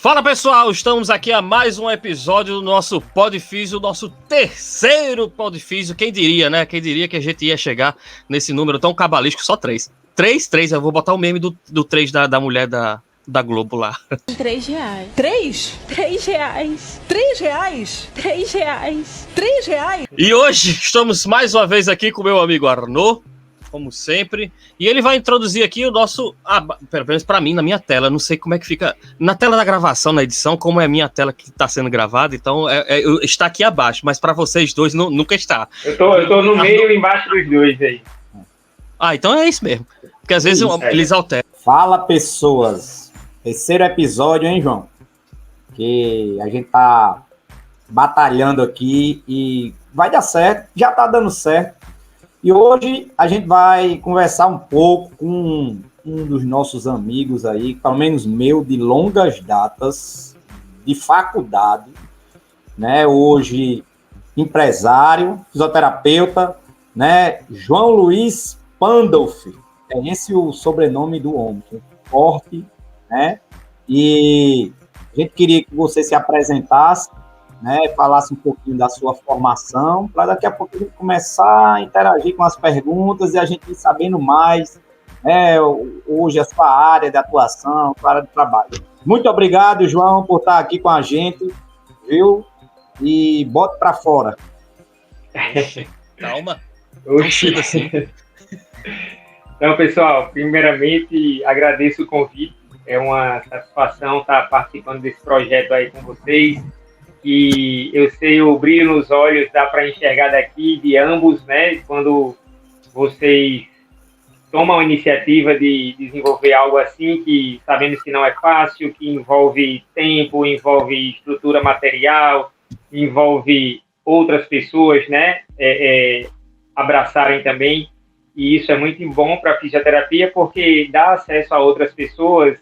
Fala pessoal, estamos aqui a mais um episódio do nosso Podfísio, o nosso terceiro Podfísio. Quem diria, né? Quem diria que a gente ia chegar nesse número tão cabalístico, só 3. 3, eu vou botar o meme do 3 da mulher da Globo lá. R$3. 3? R$3. R$3? R$3. R$3? E hoje estamos mais uma vez aqui com o meu amigo Arnaud, como sempre, e ele vai introduzir aqui o nosso, pelo menos pra mim, na minha tela, não sei como é que fica, na tela da gravação, na edição, como é a minha tela que tá sendo gravada, então está aqui abaixo, mas pra vocês dois nunca está. Eu tô no meio e embaixo dos dois aí. Então é isso mesmo, porque às vezes eles alteram. Fala, pessoas, terceiro episódio, hein, João? Que a gente tá batalhando aqui e vai dar certo, já tá dando certo. E hoje a gente vai conversar um pouco com um dos nossos amigos aí, pelo menos meu, de longas datas, de faculdade, né? Hoje empresário, fisioterapeuta, né? João Luiz Pandolfi. É esse o sobrenome do homem, forte, né? E a gente queria que você se apresentasse, né, falasse um pouquinho da sua formação, para daqui a pouco a gente começar a interagir com as perguntas e a gente ir sabendo mais, né, hoje a sua área de atuação, sua área de trabalho. Muito obrigado, João, por estar aqui com a gente, viu? E bota para fora. Calma. Oxi. Assim. Então, pessoal, primeiramente agradeço o convite. É uma satisfação estar participando desse projeto aí com vocês. Que eu sei o brilho nos olhos, dá para enxergar daqui de ambos, né? Quando vocês tomam a iniciativa de desenvolver algo assim, que sabemos que não é fácil, que envolve tempo, envolve estrutura material, envolve outras pessoas, né? Abraçarem também. E isso é muito bom para a fisioterapia, porque dá acesso a outras pessoas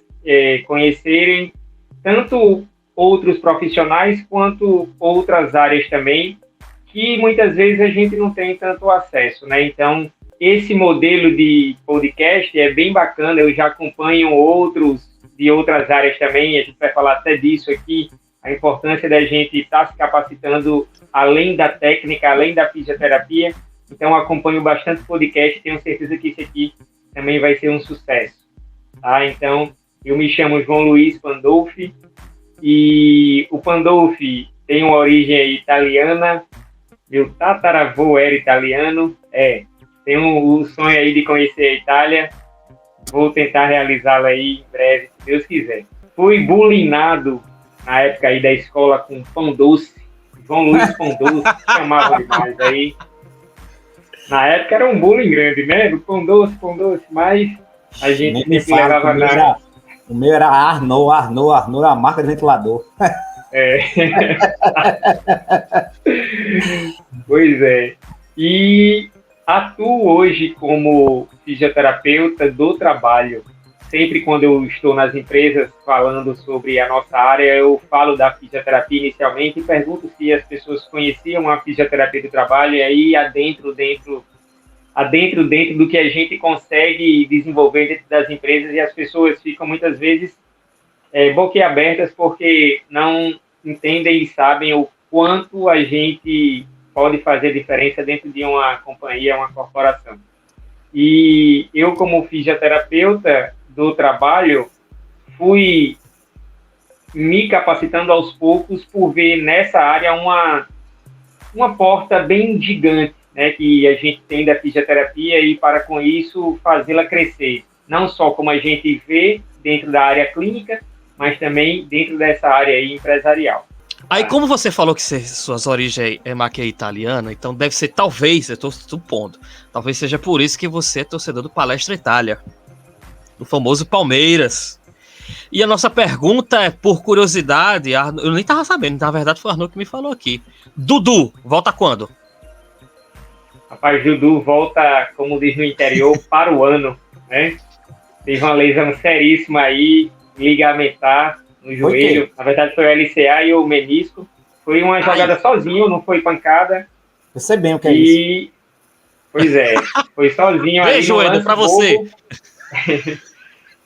conhecerem tanto outros profissionais, quanto outras áreas também, que muitas vezes a gente não tem tanto acesso, né? Então, esse modelo de podcast é bem bacana, eu já acompanho outros de outras áreas também, a gente vai falar até disso aqui, a importância da gente estar se capacitando além da técnica, além da fisioterapia. Então, acompanho bastante podcast, tenho certeza que esse aqui também vai ser um sucesso, tá? Então, eu me chamo João Luiz Pandolfi, e o Pandolfi tem uma origem italiana, meu tataravô era italiano, tenho o sonho aí de conhecer a Itália, vou tentar realizá-lo aí em breve, se Deus quiser. Fui bullyingado na época aí da escola com pão doce, João Luiz Pão Doce, chamava demais aí. Na época era um bullying grande, né? Do pão doce, mas a gente sempre levava nada. O meu era Arnaud, a marca de ventilador. Pois é. E atuo hoje como fisioterapeuta do trabalho. Sempre quando eu estou nas empresas falando sobre a nossa área, eu falo da fisioterapia inicialmente e pergunto se as pessoas conheciam a fisioterapia do trabalho, e aí adentro do que a gente consegue desenvolver dentro das empresas, e as pessoas ficam muitas vezes boquiabertas porque não entendem e sabem o quanto a gente pode fazer diferença dentro de uma companhia, uma corporação. E eu, como fisioterapeuta do trabalho, fui me capacitando aos poucos por ver nessa área uma porta bem gigante, né, que a gente tem da fisioterapia, e para com isso fazê-la crescer, não só como a gente vê dentro da área clínica, mas também dentro dessa área aí empresarial. Aí, como você falou que suas origens é maquia italiana, então deve ser, talvez, eu estou supondo, talvez seja por isso que você é torcedor do Palestra Itália, do famoso Palmeiras. E a nossa pergunta é, por curiosidade, eu nem estava sabendo, na verdade foi o Arnaud que me falou aqui. Dudu, volta quando? Rapaz, Dudu volta, como diz no interior, para o ano, né? Teve uma lesão seríssima aí, ligamentar no joelho. Na verdade foi o LCA e o menisco. Foi uma jogada sozinho, não foi pancada. Eu sei bem o que é isso. Pois é, foi sozinho. Beijo, Edu, pra você.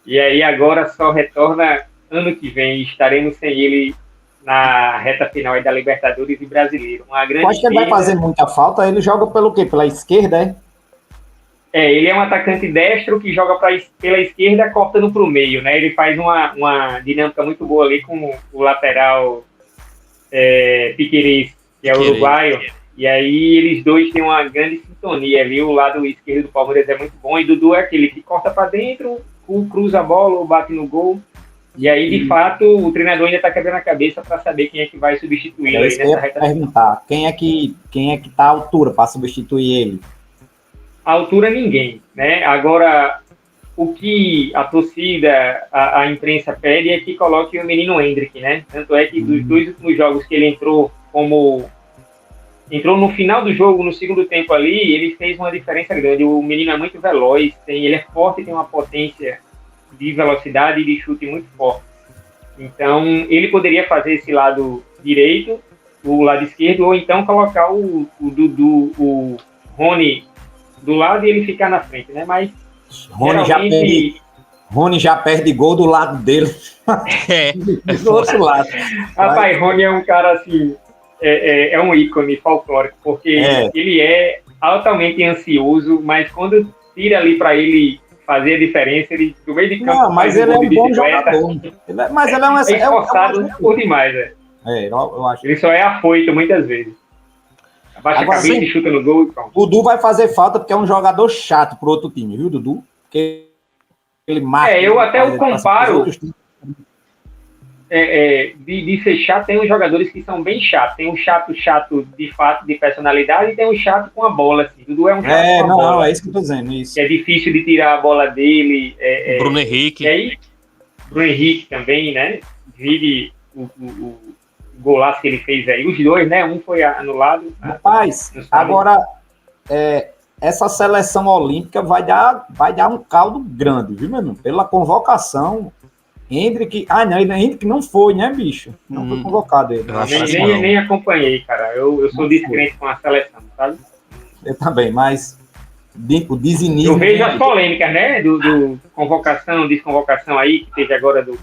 E aí agora só retorna ano que vem estaremos sem ele na reta final aí da Libertadores e Brasileiro. Uma grande Eu acho que ele vai fazer muita falta. Ele joga pelo quê? Pela esquerda, é? Ele é um atacante destro que joga pela esquerda, cortando para o meio, né? Ele faz uma dinâmica muito boa ali com o lateral Piquerez, que é uruguaio. E aí eles dois têm uma grande sintonia ali. O lado esquerdo do Palmeiras é muito bom. E Dudu é aquele que corta para dentro, cruza a bola ou bate no gol. E aí, de fato, o treinador ainda está quebrando a cabeça para saber quem é que vai substituir ele nessa reta final. Perguntar, quem é que tá à altura para substituir ele? A altura ninguém, né? Agora, o que a torcida, a imprensa pede é que coloque o menino Hendrick, né? Tanto é que dos 2 últimos jogos que ele entrou no final do jogo, no segundo tempo ali, ele fez uma diferença grande. O menino é muito veloz, ele é forte, tem uma potência de velocidade e de chute muito forte. Então, ele poderia fazer esse lado direito, o lado esquerdo, ou então colocar o Dudu, o Rony do lado e ele ficar na frente, né? Mas Rony já perde gol do lado dele. Do outro lado. Rapaz, Rony é um cara assim, é um ícone folclórico, porque ele é altamente ansioso, mas quando tira ali para ele fazer a diferença, ele do meio de campo. Não, mas ele é um bom jogador. Mas ele é esforçado por demais, eu acho. Ele só é afoito muitas vezes. Abaixa a cabeça e chuta no gol e pronto. O Dudu vai fazer falta porque é um jogador chato pro outro time, viu, Dudu? Porque ele marca. Eu até o comparo. De ser chato, tem uns jogadores que são bem chatos. Tem um chato de fato, de personalidade, e tem um chato com a bola, assim. Dudu é um chato com a bola. É isso que eu tô dizendo, isso. É difícil de tirar a bola dele. Bruno Henrique. E aí, Bruno Henrique também, né? Vire o golaço que ele fez aí. Os dois, né? Um foi anulado. Rapaz, agora, essa seleção olímpica vai dar um caldo grande, viu, meu irmão? Pela convocação... Hendrick não foi, né, bicho? Não foi convocado ele. Nem acompanhei, cara. Eu sou descrente com a seleção, sabe? Eu também, mas o desinismo... Eu vejo as polêmicas, né? Do convocação, desconvocação aí, que teve agora do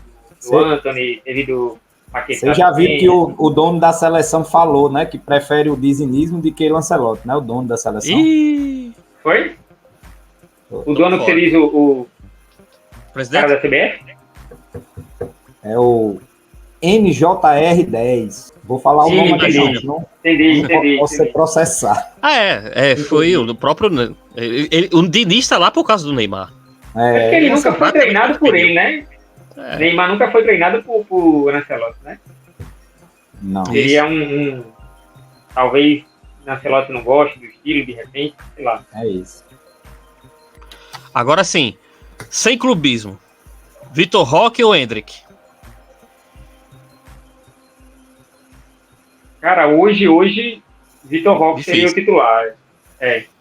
Antony, teve do Paquetá. Você já viu que o dono da seleção falou, né? Que prefere o desinismo do que o Lancelotti, né? O dono da seleção. Foi? O dono que você diz, o presidente cara da CBF? É o NJR10. Vou falar o nome aqui, não. Entendi. Você processar. Foi o próprio. O Diniz tá lá por causa do Neymar. Porque ele nunca foi treinado por ele, né? Neymar nunca foi treinado por Ancelotti, né? Não. Seria talvez Ancelotti não goste do estilo, de repente, sei lá. É isso. Agora sim, sem clubismo. Vitor Roque ou Hendrick? Cara, hoje Vitor Roque seria o titular.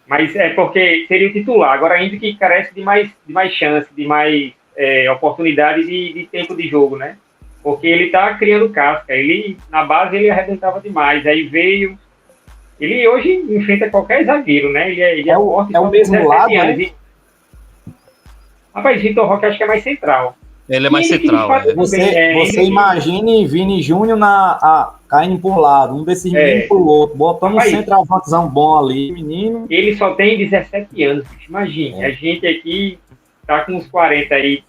Mas é porque seria o titular. Agora Hendrick carece de mais chance, de mais oportunidade de tempo de jogo, né? Porque ele tá criando casca. Na base ele arrebentava demais. Aí veio... Ele hoje enfrenta qualquer zagueiro, né? Ele é forte. É o mesmo lado, né? Rapaz, Vitor Roque acho que é mais central. Ele é mais central. Você imagine Vini Júnior caindo por um lado, um desses meninos pro outro, botando um centroavantezão bom ali, menino. Ele só tem 17 anos, imagine. A gente aqui tá com uns 40 aí.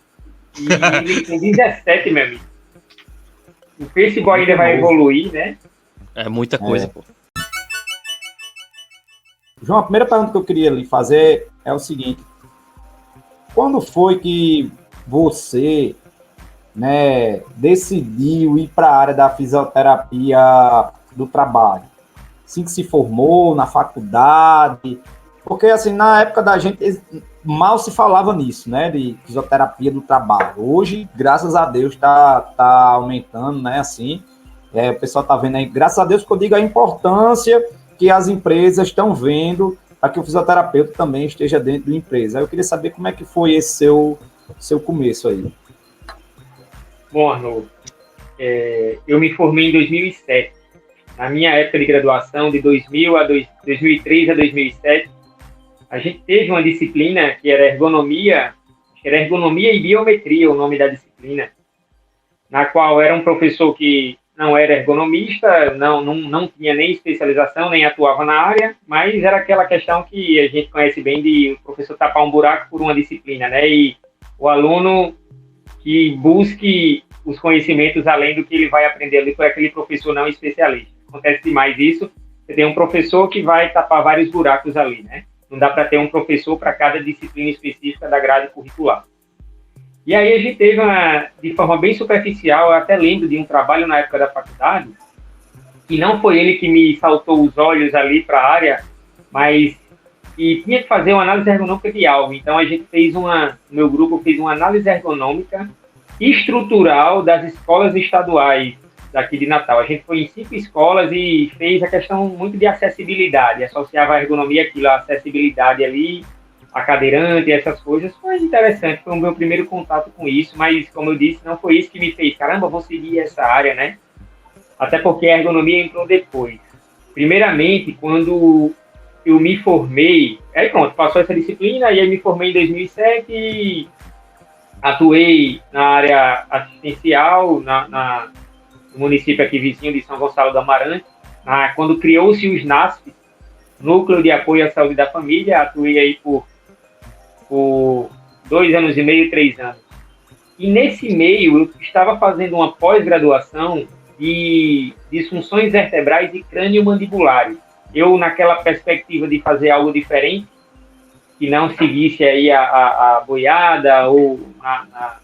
E ele tem 17, meu amigo. O Facebook ainda vai evoluir, né? É muita coisa, pô. João, a primeira pergunta que eu queria lhe fazer é o seguinte. Quando foi que você, né, decidiu ir para a área da fisioterapia do trabalho? Assim que se formou, na faculdade? Porque, assim, na época da gente, mal se falava nisso, né, de fisioterapia do trabalho. Hoje, graças a Deus, tá aumentando, né, assim. O pessoal tá vendo aí, graças a Deus, que eu digo a importância que as empresas estão vendo para que o fisioterapeuta também esteja dentro da empresa. Aí eu queria saber como é que foi esse seu começo aí. Bom, Arnoldo, eu me formei em 2007. Na minha época de graduação, de 2003 a 2007, a gente teve uma disciplina que era ergonomia e biometria, o nome da disciplina. na qual era um professor que não era ergonomista, não tinha nem especialização, nem atuava na área, mas era aquela questão que a gente conhece bem de o professor tapar um buraco por uma disciplina, né? E o aluno que busque os conhecimentos além do que ele vai aprender ali por aquele professor não especialista. Acontece demais isso. Você tem um professor que vai tapar vários buracos ali, né? Não dá para ter um professor para cada disciplina específica da grade curricular. E aí a gente teve, de forma bem superficial, eu até lembro de um trabalho na época da faculdade, que não foi ele que me saltou os olhos ali para a área, mas que tinha que fazer uma análise ergonômica de algo. Então a gente fez meu grupo fez uma análise ergonômica estrutural das escolas estaduais daqui de Natal. A gente foi em 5 escolas e fez a questão muito de acessibilidade, associava a ergonomia àquilo, a acessibilidade ali, a cadeirante, essas coisas. Foi interessante, foi o meu primeiro contato com isso, mas, como eu disse, não foi isso que me fez, caramba, vou seguir essa área, né? Até porque a ergonomia entrou depois. Primeiramente, quando eu me formei, aí pronto, passou essa disciplina, e aí me formei em 2007 e atuei na área assistencial, no município aqui vizinho de São Gonçalo do Amarante, quando criou-se os NASF, Núcleo de Apoio à Saúde da Família, atuei aí por 2 anos e meio, 3 anos. E nesse meio, eu estava fazendo uma pós-graduação de disfunções vertebrais e crânio-mandibulares. Eu, naquela perspectiva de fazer algo diferente, que não seguisse aí a boiada ou na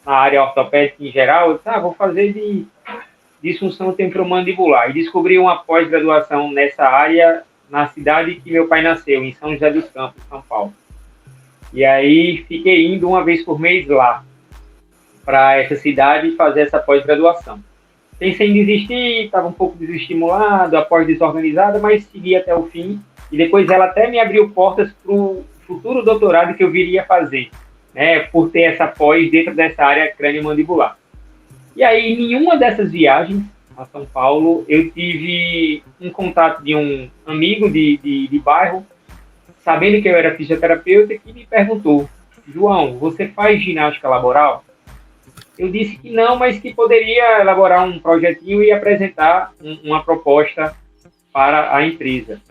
área ortopédica em geral, eu disse, vou fazer de disfunção temporomandibular. E descobri uma pós-graduação nessa área na cidade que meu pai nasceu, em São José dos Campos, São Paulo. E aí fiquei indo uma vez por mês lá, para essa cidade fazer essa pós-graduação. Pensei em desistir, estava um pouco desestimulado, a pós desorganizada, mas segui até o fim. E depois ela até me abriu portas para o futuro doutorado que eu viria fazer, né, por ter essa pós dentro dessa área crânio-mandibular. E aí, em nenhuma dessas viagens a São Paulo, eu tive um contato de um amigo de bairro, sabendo que eu era fisioterapeuta, que me perguntou, João, você faz ginástica laboral? Eu disse que não, mas que poderia elaborar um projetinho e apresentar uma proposta para a empresa.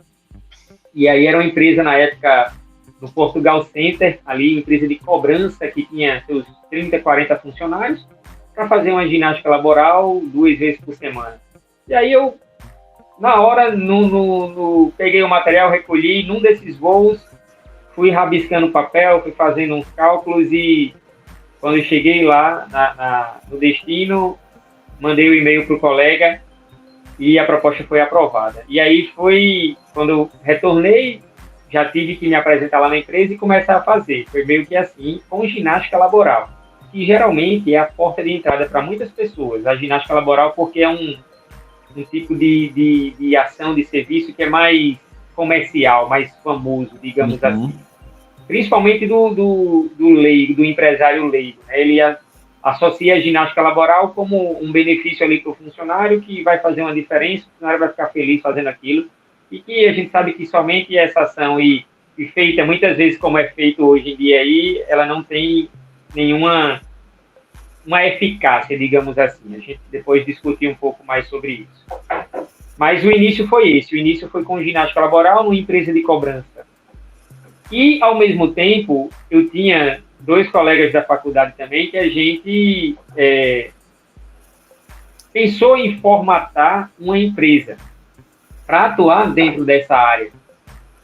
E aí era uma empresa, na época, no Portugal Center, ali, empresa de cobrança, que tinha seus 30, 40 funcionários, para fazer uma ginástica laboral 2 vezes por semana. E aí eu, na hora, peguei o material, recolhi, num desses voos, fui rabiscando o papel, fui fazendo uns cálculos e quando eu cheguei lá no destino, mandei o e-mail para o colega e a proposta foi aprovada. E aí foi, quando eu retornei, já tive que me apresentar lá na empresa e começar a fazer. Foi meio que assim, com ginástica laboral, que geralmente é a porta de entrada para muitas pessoas. A ginástica laboral porque é um tipo de ação, de serviço que é mais comercial, mais famoso, digamos assim. Principalmente do leigo, do empresário leigo. Né? Ele associa a ginástica laboral como um benefício ali para o funcionário que vai fazer uma diferença, o funcionário vai ficar feliz fazendo aquilo, e que a gente sabe que somente essa ação e feita muitas vezes como é feito hoje em dia aí, ela não tem nenhuma uma eficácia, digamos assim. A gente depois discutiu um pouco mais sobre isso. Mas o início foi esse, o início foi com ginástica laboral numa empresa de cobrança. E, ao mesmo tempo, eu tinha 2 colegas da faculdade também que a gente pensou em formatar uma empresa para atuar dentro dessa área,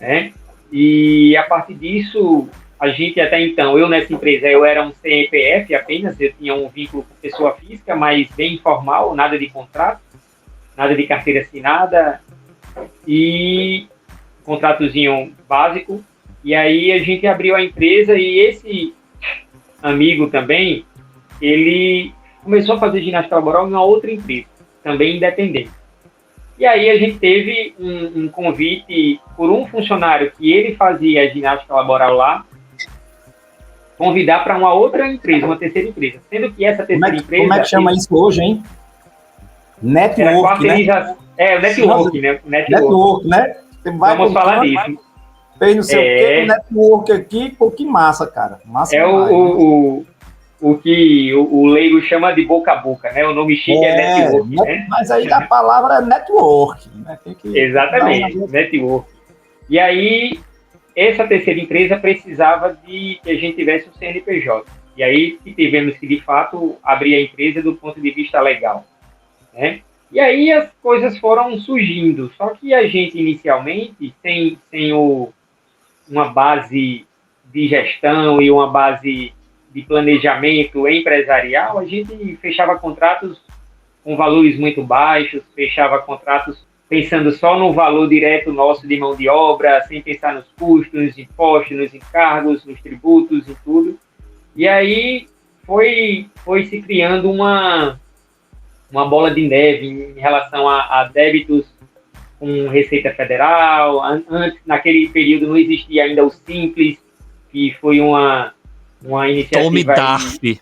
né? E, a partir disso, a gente até então, eu nessa empresa, eu era um CNPF apenas, eu tinha um vínculo com pessoa física, mas bem informal, nada de contrato, nada de carteira assinada e contratozinho básico. E aí a gente abriu a empresa e esse amigo também, ele começou a fazer ginástica laboral em uma outra empresa, também independente. E aí a gente teve um convite por um funcionário que ele fazia ginástica laboral lá, convidar para uma outra empresa, uma terceira empresa. Sendo que essa terceira empresa... Como é que chama isso hoje, hein? Network, né? O network, né? Network, né? Vamos falar disso. Fez não sei o que, o network aqui, pô, que massa, cara. Massa demais, o que o leigo chama de boca a boca, né? O nome chique é network, né? Mas aí a palavra é network, né? Exatamente, network. E aí, essa terceira empresa precisava de que a gente tivesse um CNPJ. E aí tivemos que, de fato, abrir a empresa do ponto de vista legal, né? E aí as coisas foram surgindo. Só que a gente, inicialmente, sem uma base de gestão e uma base de planejamento empresarial, a gente fechava contratos com valores muito baixos, fechava contratos pensando só no valor direto nosso de mão de obra, sem pensar nos custos, nos impostos, nos encargos, nos tributos e tudo. E aí foi se criando uma bola de neve em relação a débitos com Receita Federal. Antes, naquele período, não existia ainda o Simples, que foi uma iniciativa... Tome DARF.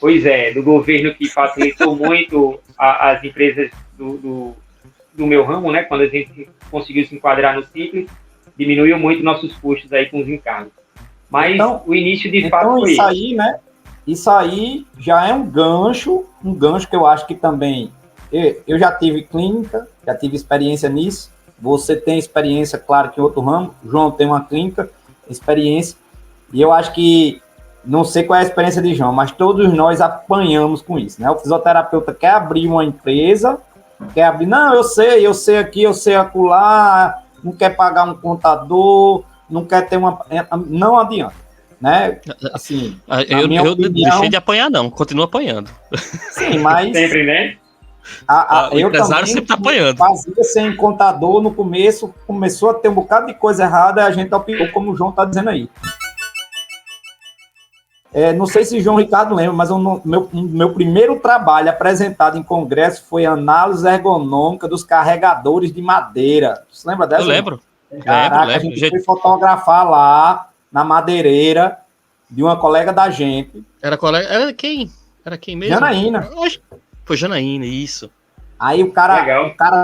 Pois é, do governo, que facilitou muito as empresas do meu ramo, né? Quando a gente conseguiu se enquadrar no Simples, diminuiu muito nossos custos aí com os encargos. Mas então, o início de fato foi isso aí, né? Isso aí já é um gancho que eu acho que também... Eu já tive clínica, já tive experiência nisso. Você tem experiência, claro, que em outro ramo. O João tem uma clínica, experiência. E eu acho que, não sei qual é a experiência de João, mas todos nós apanhamos com isso, né? O fisioterapeuta quer abrir uma empresa, quer abrir... Não, eu sei aqui, eu sei acolá, não quer pagar um contador, não quer ter uma... Não adianta, né? Assim, eu deixei de apanhar, não. Continuo apanhando. Sim, mas... Sempre, né? O empresário sempre tá apanhando. Fazia sem contador no começo, começou a ter um bocado de coisa errada, e a gente optou, como o João tá dizendo aí. Não sei se João Ricardo lembra, mas meu primeiro trabalho apresentado em congresso foi análise ergonômica dos carregadores de madeira. Você lembra dessa? Eu lembro. Caraca, a gente foi fotografar lá na madeireira de uma colega da gente. Era quem? Era quem mesmo? Janaína. Foi Janaína, isso. Aí o cara,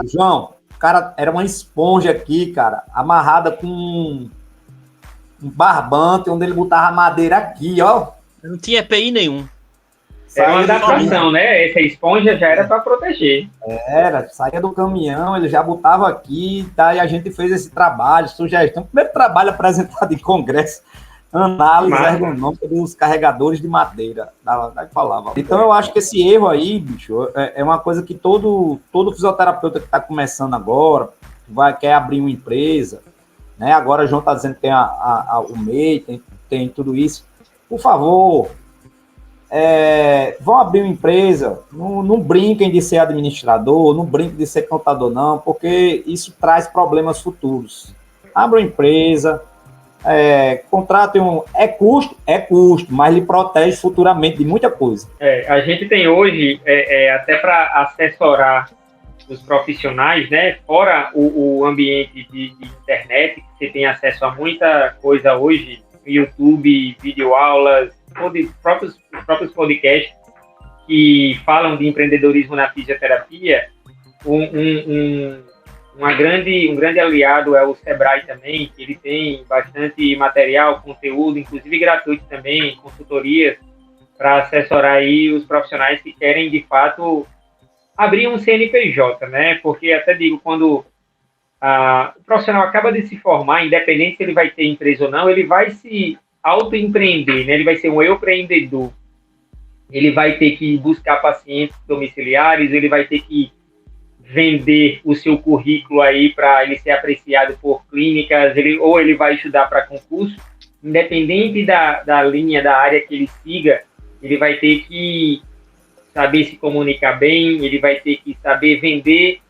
João, o cara era uma esponja aqui, cara, amarrada com um barbante, onde ele botava a madeira aqui, ó. Não tinha EPI nenhum. Era uma adaptação, né? Essa esponja já era para proteger. Saía do caminhão, ele já botava aqui, tá? E a gente fez esse trabalho, sugestão. Primeiro trabalho apresentado em congresso, análise ergonômica dos carregadores de madeira. Falava. Então eu acho que esse erro aí, bicho, é uma coisa que todo fisioterapeuta que está começando agora, quer abrir uma empresa, né? Agora o João está dizendo que tem o MEI, tem tudo isso. Por favor, vão abrir uma empresa, não brinquem de ser administrador, não brinquem de ser contador, não, porque isso traz problemas futuros. Abra uma empresa, contratem é custo, mas lhe protege futuramente de muita coisa. A gente tem hoje, até para assessorar os profissionais, né, fora o ambiente de internet, que você tem acesso a muita coisa hoje, YouTube, videoaulas, próprios podcasts que falam de empreendedorismo na fisioterapia. Um grande aliado é o Sebrae também, que ele tem bastante material, conteúdo, inclusive gratuito também, consultorias, para assessorar aí os profissionais que querem, de fato, abrir um CNPJ, né? Porque até digo, quando o profissional acaba de se formar, independente se ele vai ter empresa ou não, ele vai se autoempreender, né? Ele vai ser um empreendedor. Ele vai ter que buscar pacientes domiciliares, ele vai ter que vender o seu currículo aí para ele ser apreciado por clínicas, ou ele vai estudar para concurso. Independente da linha, da área que ele siga, ele vai ter que saber se comunicar bem, ele vai ter que saber vender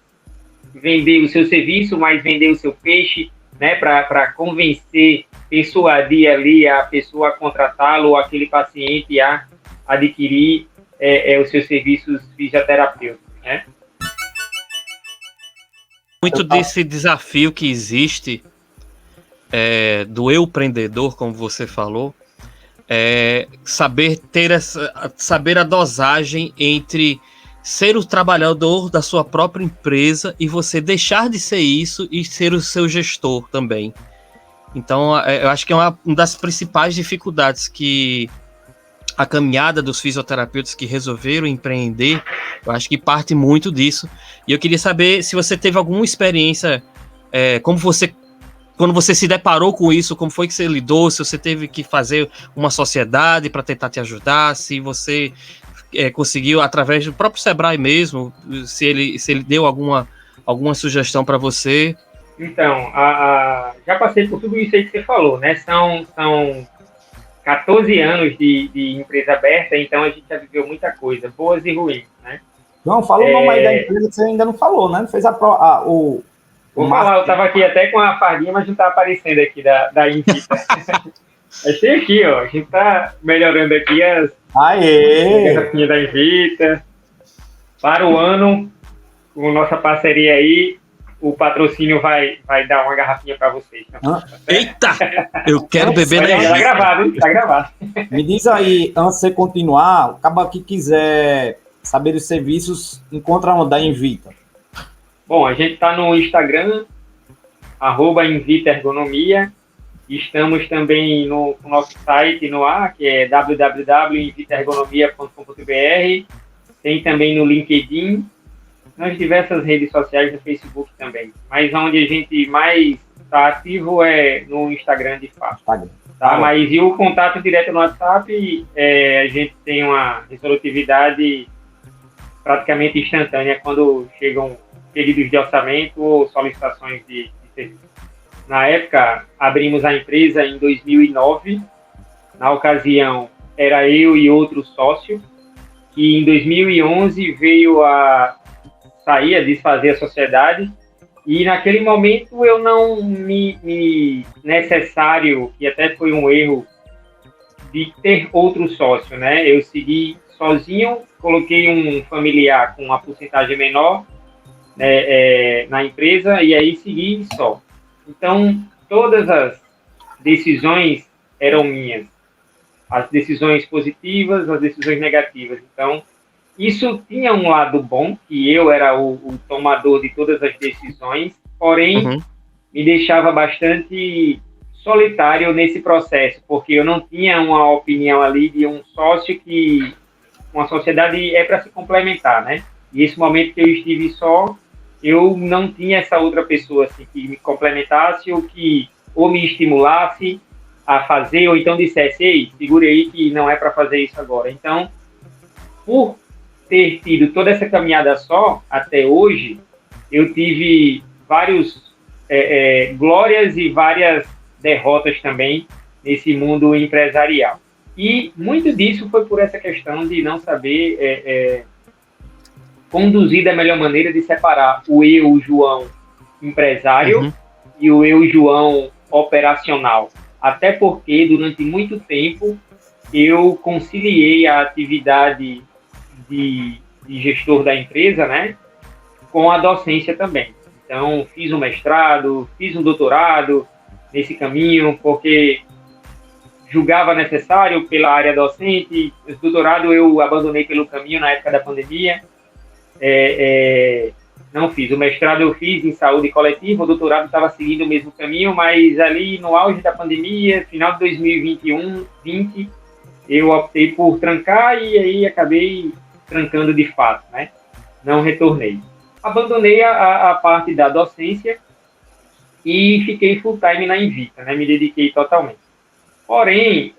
o seu serviço, mas vender o seu peixe, né, para convencer, persuadir ali a pessoa a contratá-lo, ou aquele paciente a adquirir os seus serviços fisioterapêuticos, né? Muito desse desafio que existe do empreendedor, como você falou, saber a dosagem entre ser o trabalhador da sua própria empresa e você deixar de ser isso e ser o seu gestor também. Então, eu acho que é uma das principais dificuldades que a caminhada dos fisioterapeutas que resolveram empreender, eu acho que parte muito disso. E eu queria saber se você teve alguma experiência, quando você se deparou com isso, como foi que você lidou, se você teve que fazer uma sociedade para tentar te ajudar, se você conseguiu, através do próprio Sebrae mesmo, se ele deu alguma sugestão para você. Então, já passei por tudo isso aí que você falou, né? São 14 anos de empresa aberta, então a gente já viveu muita coisa, boas e ruins, né? João, fala o nome aí da empresa que você ainda não falou, né? Não fez o Vou falar, eu estava aqui até com a fardinha, mas não está aparecendo aqui da Invita. Achei aqui, ó, a gente está melhorando aqui as garrafinhas da Invita. Para o ano, com nossa parceria aí, o patrocínio vai dar uma garrafinha para vocês. Tá? Eita! Eu quero beber na Invita. Tá gravado, hein? Tá gravado. Me diz aí, antes de você continuar, acaba que quiser saber dos serviços, encontra onde da Invita. Bom, a gente está no Instagram, @Invita Ergonomia. Estamos também no nosso site no ar, que é www.invitaergonomia.com.br. Tem também no LinkedIn, nas diversas redes sociais, no Facebook também. Mas onde a gente mais está ativo é no Instagram, de fato. Tá? Mas e o contato direto no WhatsApp, a gente tem uma resolutividade praticamente instantânea quando chegam pedidos de orçamento ou solicitações de serviço. Na época, abrimos a empresa em 2009. Na ocasião, era eu e outro sócio, que em 2011 veio a sair, a desfazer a sociedade, e naquele momento eu não me necessário, e até foi um erro, de ter outro sócio, né? Eu segui sozinho, coloquei um familiar com uma porcentagem menor, na empresa, e aí segui só. Então, todas as decisões eram minhas. As decisões positivas, as decisões negativas. Então, isso tinha um lado bom, que eu era o tomador de todas as decisões, porém, me deixava bastante solitário nesse processo, porque eu não tinha uma opinião ali de um sócio que... Uma sociedade é para se complementar, né? E esse momento que eu estive só, eu não tinha essa outra pessoa assim, que me complementasse ou me estimulasse a fazer, ou então dissesse, ei, segure aí que não é para fazer isso agora. Então, por ter tido toda essa caminhada só, até hoje, eu tive vários glórias e várias derrotas também nesse mundo empresarial. E muito disso foi por essa questão de não saber conduzir da melhor maneira de separar o eu, João, empresário, e o eu, João, operacional. Até porque, durante muito tempo, eu conciliei a atividade de gestor da empresa, né, com a docência também. Então, fiz um mestrado, fiz um doutorado nesse caminho, porque julgava necessário pela área docente. O doutorado eu abandonei pelo caminho na época da pandemia. Não fiz. O mestrado eu fiz em saúde coletiva, o doutorado estava seguindo o mesmo caminho, mas ali no auge da pandemia, final de 2020, eu optei por trancar e aí acabei trancando de fato, né? Não retornei. Abandonei a parte da docência e fiquei full time na Invita, né? Me dediquei totalmente. Porém,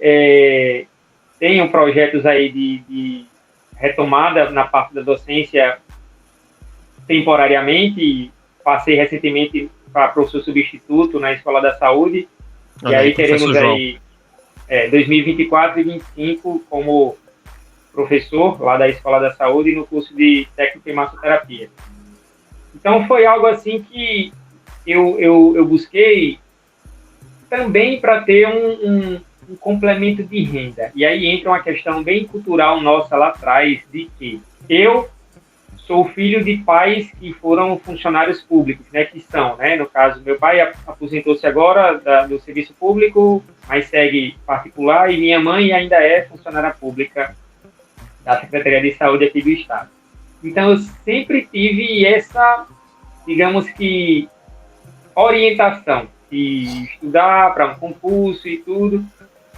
tenho projetos aí de retomada na parte da docência temporariamente. Passei recentemente para professor substituto na Escola da Saúde, e aí teremos aí 2024 e 2025 como professor lá da Escola da Saúde no curso de técnica em massoterapia. Então foi algo assim que eu busquei também para ter um complemento de renda. E aí entra uma questão bem cultural nossa lá atrás, de que eu sou filho de pais que foram funcionários públicos, né, que são, né, no caso, meu pai aposentou-se agora do serviço público, mas segue particular, e minha mãe ainda é funcionária pública da Secretaria de Saúde aqui do Estado. Então, eu sempre tive essa, digamos que, orientação de estudar para um concurso e tudo,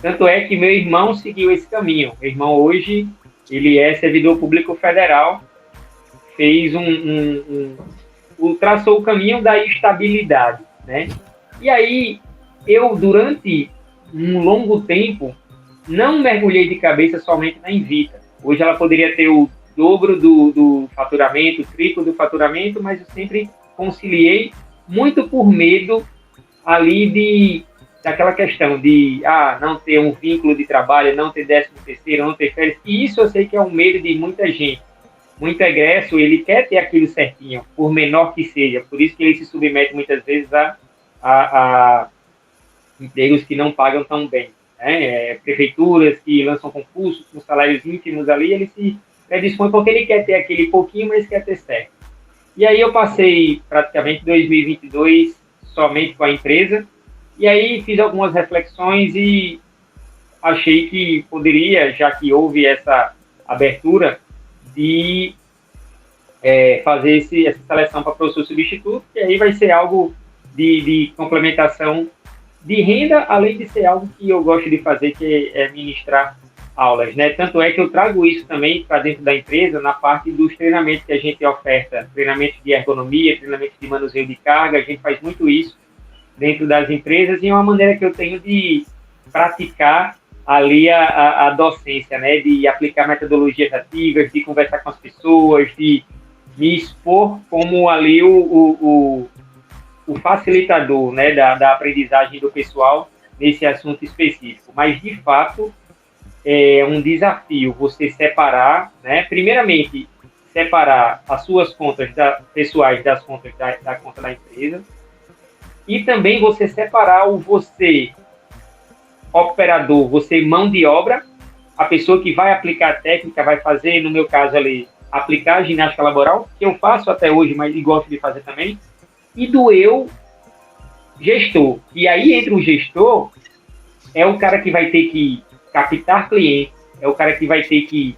Tanto é que meu irmão seguiu esse caminho. Meu irmão hoje, ele é servidor público federal, fez traçou o caminho da estabilidade, né? E aí, eu, durante um longo tempo, não mergulhei de cabeça somente na Invita. Hoje ela poderia ter o dobro do faturamento, o triplo do faturamento, mas eu sempre conciliei muito por medo ali daquela questão de não ter um vínculo de trabalho, não ter 13º, não ter férias. E isso eu sei que é um medo de muita gente. Muito egresso, ele quer ter aquilo certinho, por menor que seja. Por isso que ele se submete muitas vezes a empregos que não pagam tão bem. Né? Prefeituras que lançam concursos com salários ínfimos ali, ele se predispõe porque ele quer ter aquele pouquinho, mas quer ter certo. E aí eu passei praticamente 2022 somente com a empresa, e aí fiz algumas reflexões e achei que poderia, já que houve essa abertura, de fazer essa seleção para professor substituto, que aí vai ser algo de complementação de renda, além de ser algo que eu gosto de fazer, que é ministrar aulas, né? Tanto é que eu trago isso também para dentro da empresa, na parte dos treinamentos que a gente oferta, treinamento de ergonomia, treinamento de manuseio de carga, a gente faz muito isso dentro das empresas, e é uma maneira que eu tenho de praticar ali a docência, né? De aplicar metodologias ativas, de conversar com as pessoas, de me expor como ali o facilitador, né? Da aprendizagem do pessoal nesse assunto específico. Mas, de fato, é um desafio você separar, né? Primeiramente, separar as suas contas pessoais das contas da conta da empresa, e também você separar o você operador, você mão de obra, a pessoa que vai aplicar a técnica, vai fazer, no meu caso ali, aplicar a ginástica laboral, que eu faço até hoje, mas gosto de fazer também, e do eu gestor. E aí, entre o gestor, é o cara que vai ter que captar clientes, é o cara que vai ter que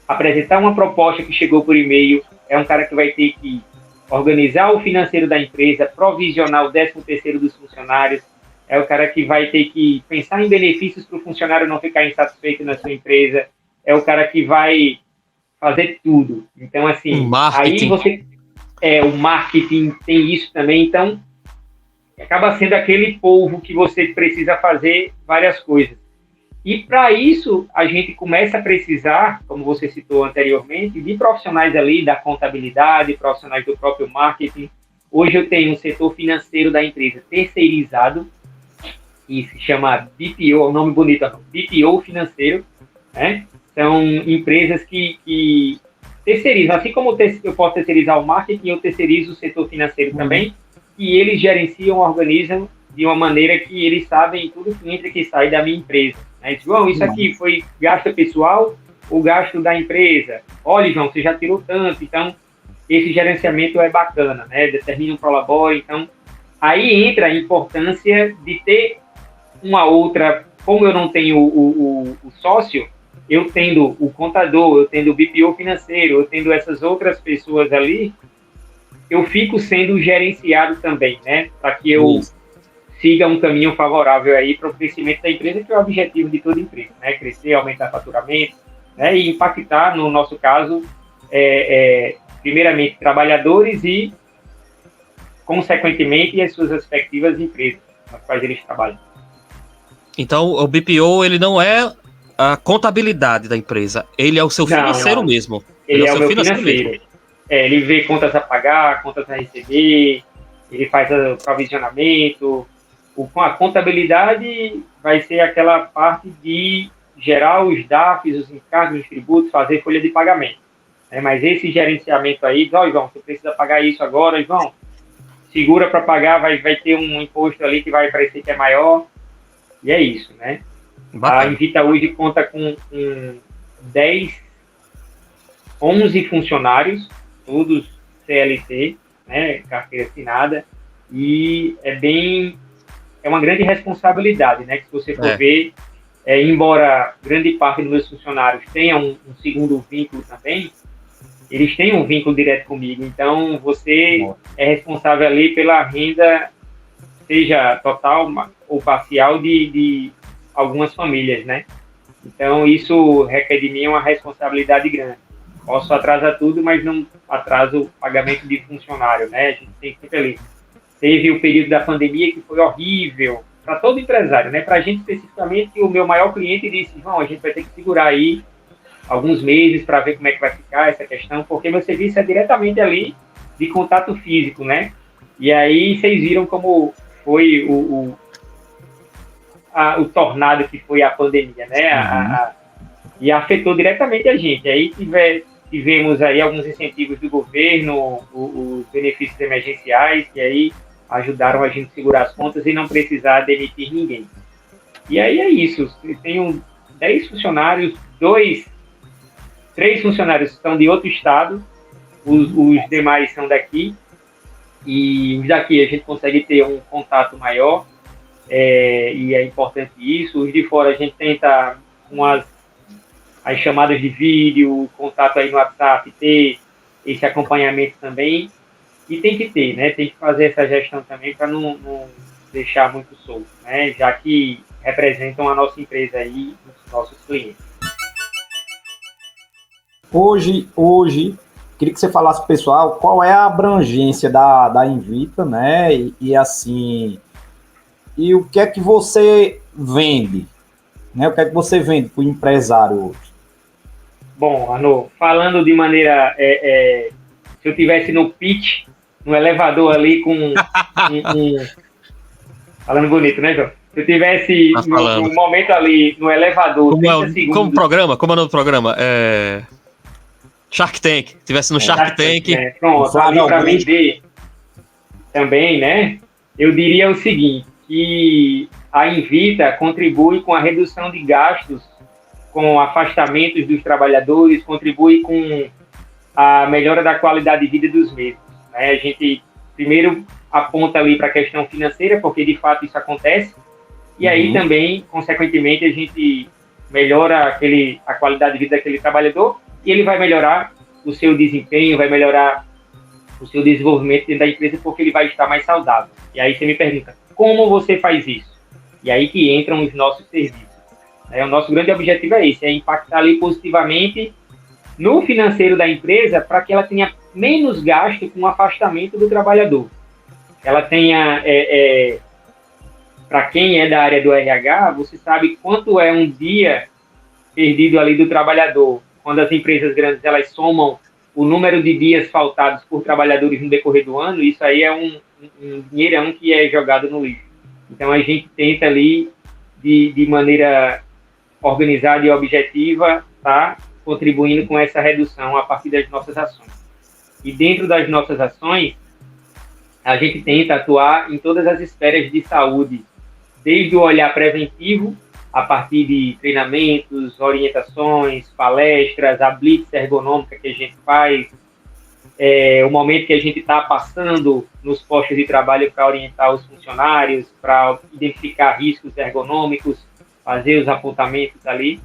apresentar uma proposta que chegou por e-mail, é um cara que vai ter que organizar o financeiro da empresa, provisionar o 13º dos funcionários, é o cara que vai ter que pensar em benefícios para o funcionário não ficar insatisfeito na sua empresa, é o cara que vai fazer tudo. Então, assim, aí você... o marketing tem isso também, então acaba sendo aquele polvo que você precisa fazer várias coisas. E para isso, a gente começa a precisar, como você citou anteriormente, de profissionais ali da contabilidade, profissionais do próprio marketing. Hoje eu tenho um setor financeiro da empresa terceirizado, que se chama BPO, é um nome bonito, BPO financeiro, né? São empresas que terceirizam, assim como eu posso terceirizar o marketing, eu terceirizo o setor financeiro também, e eles gerenciam, organizam de uma maneira que eles sabem tudo que entra e que sai da minha empresa. Né? João, isso aqui foi gasto pessoal ou gasto da empresa? Olha, João, você já tirou tanto, então esse gerenciamento é bacana, né? Determina um prolabore, então aí entra a importância de ter uma outra, como eu não tenho o sócio, eu tendo o contador, eu tendo o BPO financeiro, eu tendo essas outras pessoas ali, eu fico sendo gerenciado também, né? Para que eu siga um caminho favorável aí para o crescimento da empresa, que é o objetivo de toda empresa, né? Crescer, aumentar faturamento, né? E impactar, no nosso caso, primeiramente, trabalhadores e, consequentemente, as suas respectivas empresas nas quais eles trabalham. Então, o BPO, ele não é a contabilidade da empresa, ele é o seu financeiro mesmo. Ele é o meu financeiro. Ele vê contas a pagar, contas a receber, ele faz o provisionamento. A contabilidade vai ser aquela parte de gerar os DAFs, os encargos, os tributos, fazer folha de pagamento. Mas esse gerenciamento aí, João, você precisa pagar isso agora, João, segura para pagar, vai ter um imposto ali que vai parecer que é maior. E é isso, né? Bacana. A Invita hoje conta com 11 funcionários, todos CLT, né? Carteira assinada, e é uma grande responsabilidade, né? Que se você for ver, embora grande parte dos meus funcionários tenham um segundo vínculo também, eles têm um vínculo direto comigo, então você é responsável ali pela renda, seja total ou parcial, de algumas famílias, né? Então, isso requer de mim uma responsabilidade grande. Posso atrasar tudo, mas não atraso o pagamento de funcionário, né? A gente tem sempre ali. Teve o período da pandemia que foi horrível para todo empresário, né? Para a gente especificamente, o meu maior cliente disse, João, a gente vai ter que segurar aí alguns meses para ver como é que vai ficar essa questão, porque meu serviço é diretamente ali de contato físico, né? E aí vocês viram como foi o tornado que foi a pandemia, né? E afetou diretamente a gente. Aí tivemos aí alguns incentivos do governo, os benefícios emergenciais, que aí ajudaram a gente a segurar as contas e não precisar demitir ninguém. E aí é isso. Eu tenho 10 funcionários, 3 funcionários são de outro estado, os demais são daqui, e os daqui a gente consegue ter um contato maior, e é importante isso. Os de fora a gente tenta as chamadas de vídeo, contato aí no WhatsApp, ter esse acompanhamento também, e tem que ter, né? Tem que fazer essa gestão também para não deixar muito solto, né? Já que representam a nossa empresa aí, os nossos clientes. Hoje, queria que você falasse pro pessoal qual é a abrangência da Invita, né? E assim, e o que é que você vende, né? O que é que você vende para o empresário hoje? Bom, Arnaud, falando de maneira, se eu estivesse no pitch, no elevador ali falando bonito, né, João? Se eu estivesse no momento ali no elevador, como é o nome do programa? Shark Tank. Se estivesse no Shark Tank. Pronto, ali para vender também, né? Eu diria o seguinte, que a Invita contribui com a redução de gastos, com afastamentos dos trabalhadores, contribui com a melhora da qualidade de vida dos mesmos, né? A gente primeiro aponta ali para a questão financeira, porque de fato isso acontece, e aí também, consequentemente, a gente melhora a qualidade de vida daquele trabalhador, e ele vai melhorar o seu desempenho, vai melhorar o seu desenvolvimento dentro da empresa, porque ele vai estar mais saudável. E aí você me pergunta, como você faz isso? E aí que entram os nossos serviços. O nosso grande objetivo é esse, é impactar ali positivamente no financeiro da empresa para que ela tenha menos gasto com o afastamento do trabalhador. Ela tenha, para quem é da área do RH, você sabe quanto é um dia perdido ali do trabalhador. Quando as empresas grandes elas somam o número de dias faltados por trabalhadores no decorrer do ano, isso aí é um dinheirão que é jogado no lixo. Então a gente tenta ali, de maneira organizada e objetiva, tá contribuindo com essa redução a partir das nossas ações. E dentro das nossas ações, a gente tenta atuar em todas as esferas de saúde, desde o olhar preventivo, a partir de treinamentos, orientações, palestras, a blitz ergonômica que a gente faz, o momento que a gente está passando nos postos de trabalho para orientar os funcionários, para identificar riscos ergonômicos, fazer os apontamentos ali,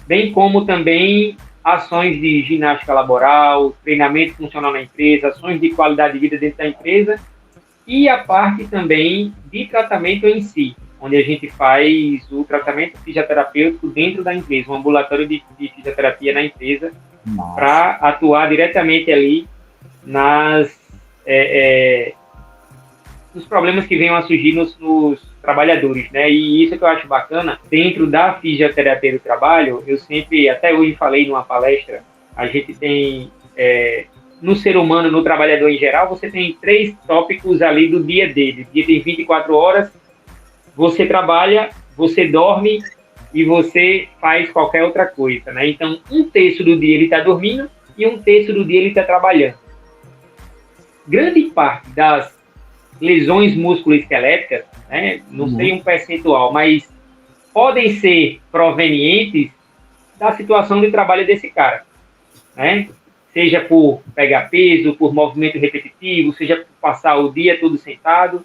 bem como também ações de ginástica laboral, treinamento funcional na empresa, ações de qualidade de vida dentro da empresa e a parte também de tratamento em si, onde a gente faz o tratamento fisioterapêutico dentro da empresa, um ambulatório de fisioterapia na empresa, para atuar diretamente ali nos problemas que venham a surgir nos trabalhadores, né? E isso que eu acho bacana, dentro da fisioterapia do trabalho, eu sempre, até hoje falei numa palestra, a gente tem, no ser humano, no trabalhador em geral, você tem 3 tópicos ali do dia dele. O dia tem 24 horas, você trabalha, você dorme e você faz qualquer outra coisa, né? Então, 1/3 do dia ele está dormindo e 1/3 do dia ele está trabalhando. Grande parte das lesões musculoesqueléticas, né, não sei um percentual, mas podem ser provenientes da situação de trabalho desse cara, né? Seja por pegar peso, por movimento repetitivo, seja por passar o dia todo sentado.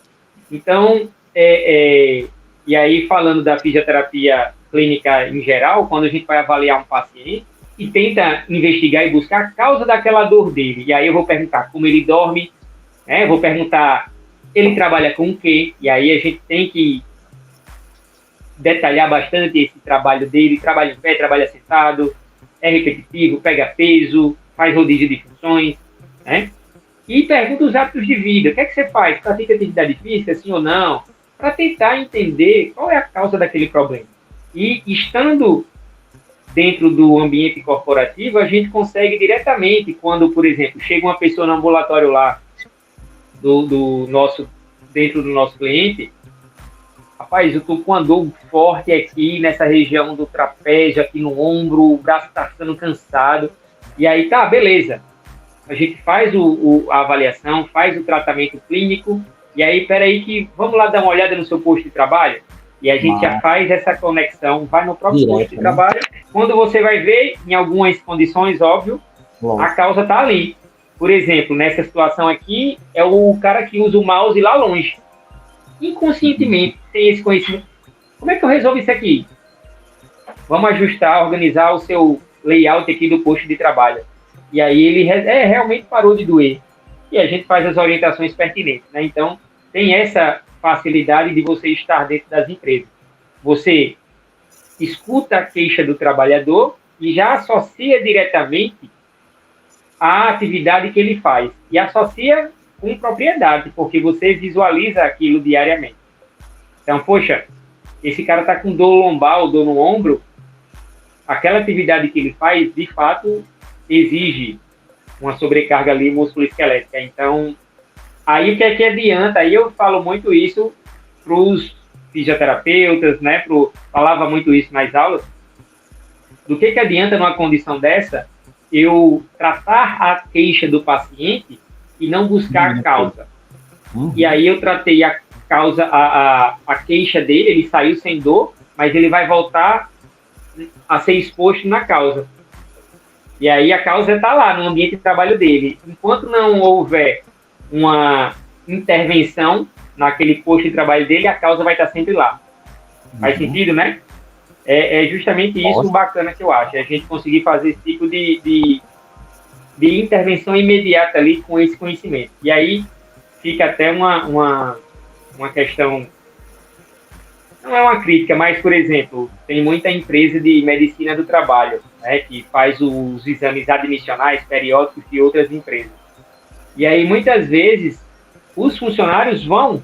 Então, e aí falando da fisioterapia clínica em geral, quando a gente vai avaliar um paciente e tenta investigar e buscar a causa daquela dor dele, e aí eu vou perguntar como ele dorme, né? Vou perguntar ele trabalha com o quê, e aí a gente tem que detalhar bastante esse trabalho dele, trabalha em pé, trabalha sentado, é repetitivo, pega peso, faz rodízio de funções, né? E pergunta os hábitos de vida. O que é que você faz? Pratica atividade física, sim ou não? Para tentar entender qual é a causa daquele problema. E estando dentro do ambiente corporativo, a gente consegue diretamente, quando, por exemplo, chega uma pessoa no ambulatório lá, dentro do nosso cliente, rapaz, eu tô com uma dor forte aqui nessa região do trapézio, aqui no ombro, o braço tá ficando cansado. E aí, tá, beleza. A gente faz a avaliação, faz o tratamento clínico, e aí, peraí que vamos lá dar uma olhada no seu posto de trabalho? E a gente já faz essa conexão, vai no próprio posto de trabalho. Quando você vai ver, em algumas condições, óbvio, a causa está ali. Por exemplo, nessa situação aqui, é o cara que usa o mouse lá longe. Inconscientemente, sem esse conhecimento. Como é que eu resolvo isso aqui? Vamos ajustar, organizar o seu layout aqui do posto de trabalho. E aí ele realmente parou de doer. E a gente faz as orientações pertinentes, né? Então, tem essa facilidade de você estar dentro das empresas. Você escuta a queixa do trabalhador e já associa diretamente à atividade que ele faz. E associa com propriedade, porque você visualiza aquilo diariamente. Então, poxa, esse cara está com dor lombar ou dor no ombro, aquela atividade que ele faz, de fato, exige uma sobrecarga ali musculoesquelética. Então, aí o que é que adianta? Aí eu falo muito isso para os fisioterapeutas, né? Falava muito isso nas aulas. Do que adianta numa condição dessa eu tratar a queixa do paciente e não buscar a causa? E aí eu tratei a causa, a queixa dele, ele saiu sem dor, mas ele vai voltar a ser exposto na causa. E aí a causa está lá, no ambiente de trabalho dele. Enquanto não houver uma intervenção naquele posto de trabalho dele, a causa vai estar sempre lá. Faz sentido, né? É justamente isso bacana que eu acho. A gente conseguir fazer esse tipo de intervenção imediata ali com esse conhecimento. E aí fica até uma questão... Não é uma crítica, mas, por exemplo, tem muita empresa de medicina do trabalho, né, que faz os exames admissionais, periódicos de outras empresas. E aí, muitas vezes, os funcionários vão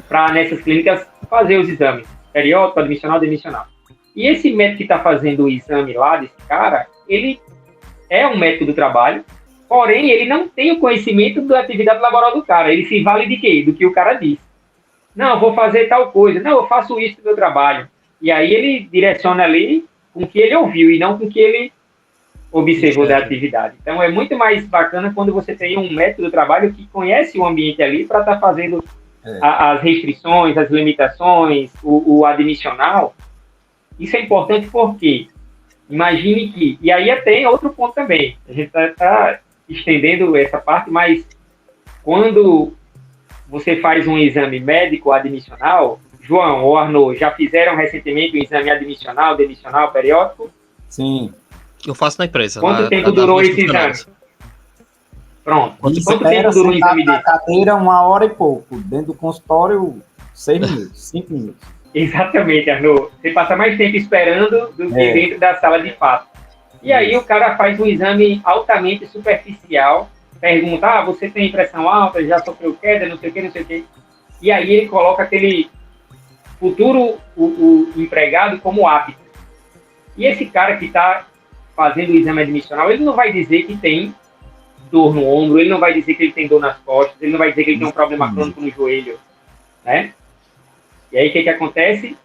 para nessas clínicas fazer os exames, periódico, admissional, demissional. E esse médico que está fazendo o exame lá desse cara, ele é um médico do trabalho, porém, ele não tem o conhecimento da atividade laboral do cara. Ele se vale de quê? Do que o cara diz. Não, eu vou fazer tal coisa. Não, eu faço isso no meu trabalho. E aí ele direciona ali com o que ele ouviu e não com o que ele observou da atividade. Então, é muito mais bacana quando você tem um método do trabalho que conhece o ambiente ali para estar fazendo as restrições, as limitações, o admissional. Isso é importante porque, imagine que... E aí tem outro ponto também. A gente está estendendo essa parte, mas quando você faz um exame médico admissional, João ou Arnaud, já fizeram recentemente um exame admissional, demissional, periódico? Sim. Eu faço na empresa. Quanto tempo durou esse exame? Pronto. Quanto tempo durou o exame desse? Na cadeira, 1 hora e pouco. Dentro do consultório, 6 minutos, 5 minutos. Exatamente, Arnaud. Você passa mais tempo esperando do que dentro da sala de fato. E aí o cara faz um exame altamente superficial, pergunta, você tem pressão alta, já sofreu queda, não sei o que, não sei o que. E aí ele coloca aquele futuro o empregado como apto. E esse cara que está fazendo o exame admissional, ele não vai dizer que tem dor no ombro, ele não vai dizer que ele tem dor nas costas, ele não vai dizer que ele tem um problema crônico no joelho, né? E aí o que acontece?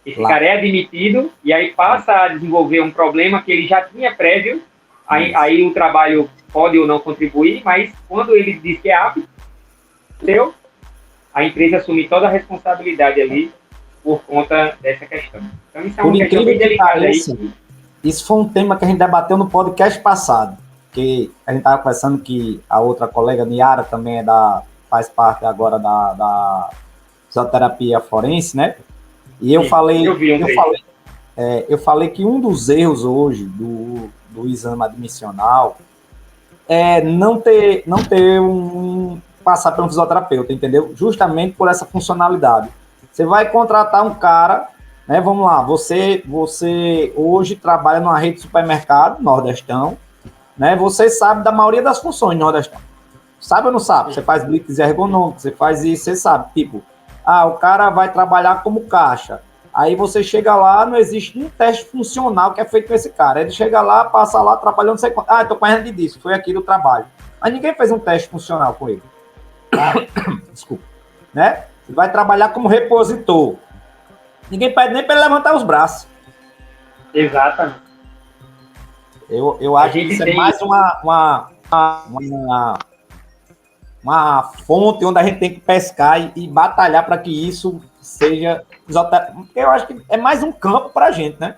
Esse cara é admitido e aí passa a desenvolver um problema que ele já tinha prévio, aí o trabalho pode ou não contribuir, mas quando ele diz que é apto, a empresa assume toda a responsabilidade ali por conta dessa questão. Então isso é uma questão bem delicada aí. Isso foi um tema que a gente debateu no podcast passado, que a gente estava conversando que a outra colega, Niara, também faz parte agora da fisioterapia forense, né? E eu falei que um dos erros hoje do exame admissional é não ter passar por um fisioterapeuta, entendeu? Justamente por essa funcionalidade. Você vai contratar um cara, né? Vamos lá, você hoje trabalha numa rede de supermercado, Nordestão, né? Você sabe da maioria das funções, Nordestão. Sabe ou não sabe? Você faz blitz ergonômico, você faz isso, você sabe. Tipo, o cara vai trabalhar como caixa. Aí você chega lá, não existe um teste funcional que é feito com esse cara. Ele chega lá, passa lá, trabalhando, não sei quanto. Eu tô correndo disso, foi aqui do trabalho. Mas ninguém fez um teste funcional com ele. Desculpa. Né? Você vai trabalhar como repositor. Ninguém pede nem para ele levantar os braços. Exatamente. Eu acho que isso é mais uma fonte onde a gente tem que pescar e batalhar para que isso seja... Porque eu acho que é mais um campo para a gente, né?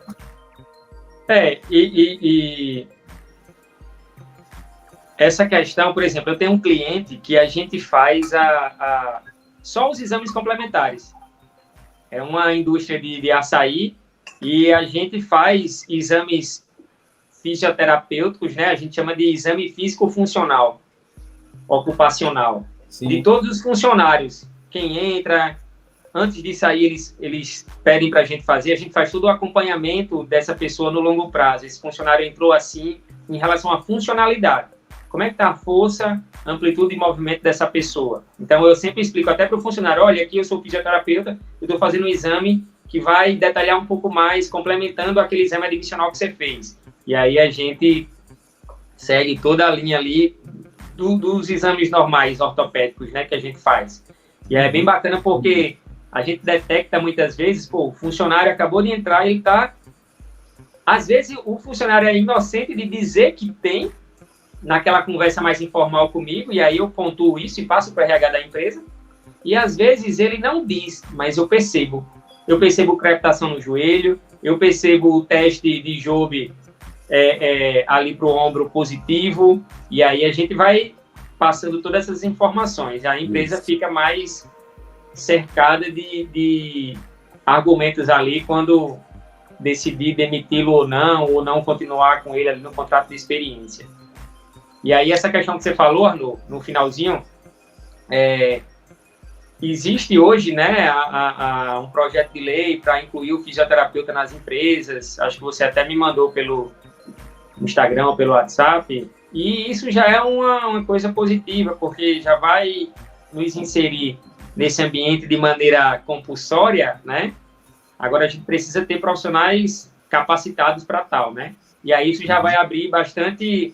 E essa questão, por exemplo, eu tenho um cliente que a gente faz só os exames complementares. É uma indústria de açaí e a gente faz exames fisioterapêuticos, né? A gente chama de exame físico-funcional, ocupacional. Sim. De todos os funcionários. Quem entra, antes de sair, eles pedem para a gente faz todo o acompanhamento dessa pessoa no longo prazo. Esse funcionário entrou assim, em relação à funcionalidade. Como é que está a força, amplitude e movimento dessa pessoa? Então, eu sempre explico até para o funcionário, olha, aqui eu sou fisioterapeuta, eu estou fazendo um exame que vai detalhar um pouco mais, complementando aquele exame admissional que você fez. E aí a gente segue toda a linha ali dos exames normais ortopédicos, né, que a gente faz. E é bem bacana porque a gente detecta muitas vezes, o funcionário acabou de entrar e ele está... Às vezes o funcionário é inocente de dizer que tem, naquela conversa mais informal comigo, e aí eu pontuo isso e passo para o RH da empresa, e às vezes ele não diz, mas eu percebo. Eu percebo crepitação no joelho, eu percebo o teste de Jobe ali para o ombro positivo, e aí a gente vai passando todas essas informações. A empresa fica mais cercada de argumentos ali quando decidir demiti-lo ou não continuar com ele ali no contrato de experiência. E aí essa questão que você falou, Arnaud, no finalzinho, existe hoje, né, um projeto de lei para incluir o fisioterapeuta nas empresas. Acho que você até me mandou pelo Instagram ou pelo WhatsApp. E isso já é uma coisa positiva, porque já vai nos inserir nesse ambiente de maneira compulsória, né? Agora a gente precisa ter profissionais capacitados para tal, né? E aí isso já vai abrir bastante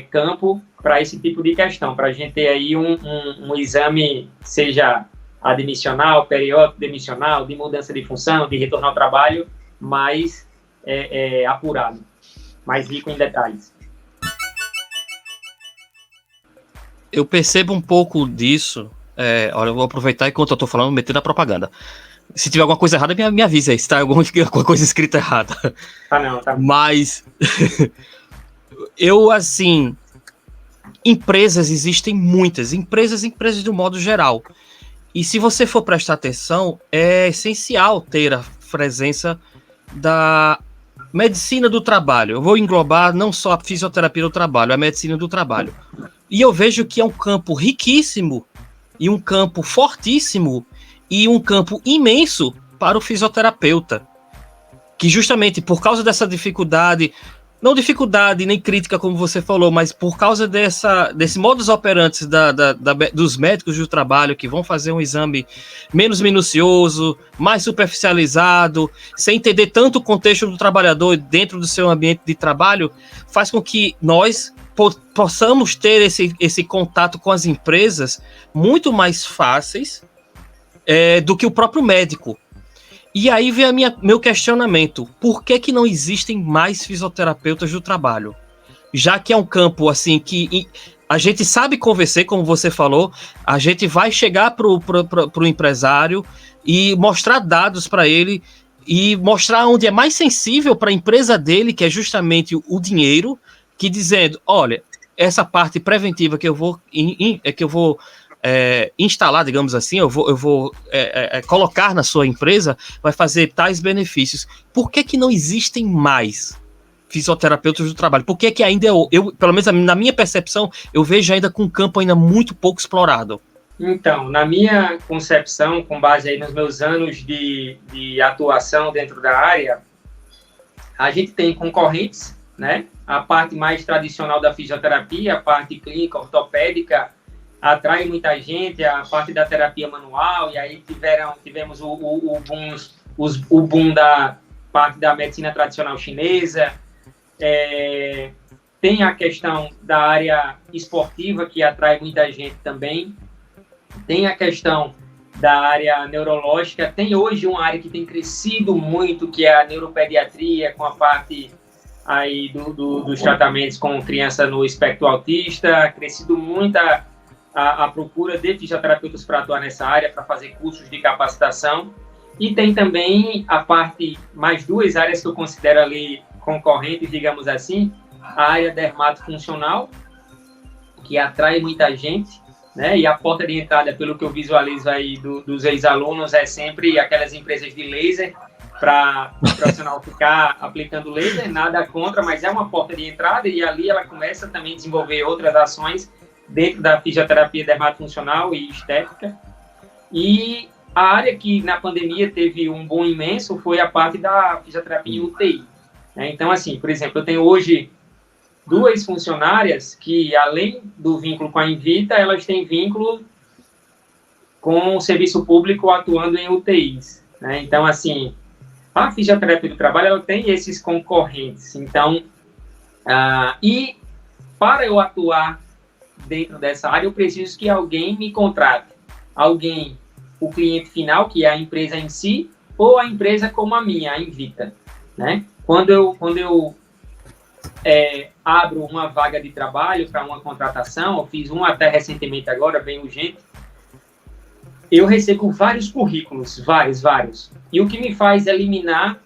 campo para esse tipo de questão, para a gente ter aí um exame, seja admissional, periódico, demissional, de mudança de função, de retorno ao trabalho, mais apurado, mais rico em detalhes. Eu percebo um pouco disso. Olha, eu vou aproveitar enquanto eu tô falando, metendo a propaganda. Se tiver alguma coisa errada, me avisa aí, se tá alguma coisa escrita errada. Tá. Mas empresas existem muitas, empresas de um modo geral. E se você for prestar atenção, é essencial ter a presença da medicina do trabalho. Eu vou englobar não só a fisioterapia do trabalho, a medicina do trabalho. E eu vejo que é um campo riquíssimo, e um campo fortíssimo, e um campo imenso para o fisioterapeuta. Que justamente por causa dessa dificuldade, não dificuldade nem crítica como você falou, mas por causa desse modus operandi dos médicos do trabalho que vão fazer um exame menos minucioso, mais superficializado, sem entender tanto o contexto do trabalhador dentro do seu ambiente de trabalho, faz com que nós possamos ter esse contato com as empresas muito mais fáceis do que o próprio médico. E aí vem meu questionamento. Por que não existem mais fisioterapeutas do trabalho? Já que é um campo assim que a gente sabe conversar, como você falou, a gente vai chegar pro empresário e mostrar dados para ele e mostrar onde é mais sensível para a empresa dele, que é justamente o dinheiro, que dizendo, olha, essa parte preventiva que eu vou instalar, digamos assim, eu vou colocar na sua empresa, vai fazer tais benefícios. Por que não existem mais fisioterapeutas do trabalho? Por que ainda eu, pelo menos na minha percepção, eu vejo ainda com um campo ainda muito pouco explorado? Então, na minha concepção, com base aí nos meus anos de atuação dentro da área, a gente tem concorrentes, né? A parte mais tradicional da fisioterapia, a parte clínica, ortopédica, atrai muita gente, a parte da terapia manual, e aí tivemos o boom da parte da medicina tradicional chinesa, tem a questão da área esportiva, que atrai muita gente também, tem a questão da área neurológica, tem hoje uma área que tem crescido muito, que é a neuropediatria, com a parte aí dos tratamentos com criança no espectro autista, crescido muito a procura de fisioterapeutas para atuar nessa área, para fazer cursos de capacitação, e tem também a parte, mais duas áreas que eu considero ali concorrentes, digamos assim, a área dermatofuncional, que atrai muita gente, né? E a porta de entrada, pelo que eu visualizo aí dos ex-alunos, é sempre aquelas empresas de laser, para o profissional ficar aplicando laser, nada contra, mas é uma porta de entrada, e ali ela começa também a desenvolver outras ações dentro da fisioterapia dermatofuncional e estética. E a área que na pandemia teve um boom imenso foi a parte da fisioterapia em UTI, né? Então, assim, por exemplo, eu tenho hoje 2 funcionárias que, além do vínculo com a Invita, elas têm vínculo com o serviço público atuando em UTIs, né? Então, assim, a fisioterapia do trabalho, ela tem esses concorrentes. Então, e para eu atuar dentro dessa área, eu preciso que alguém me contrate. Alguém, o cliente final, que é a empresa em si, ou a empresa como a minha, a Invita, né? Quando eu abro uma vaga de trabalho para uma contratação, eu fiz um até recentemente agora, bem urgente, eu recebo vários currículos, vários. E o que me faz eliminar,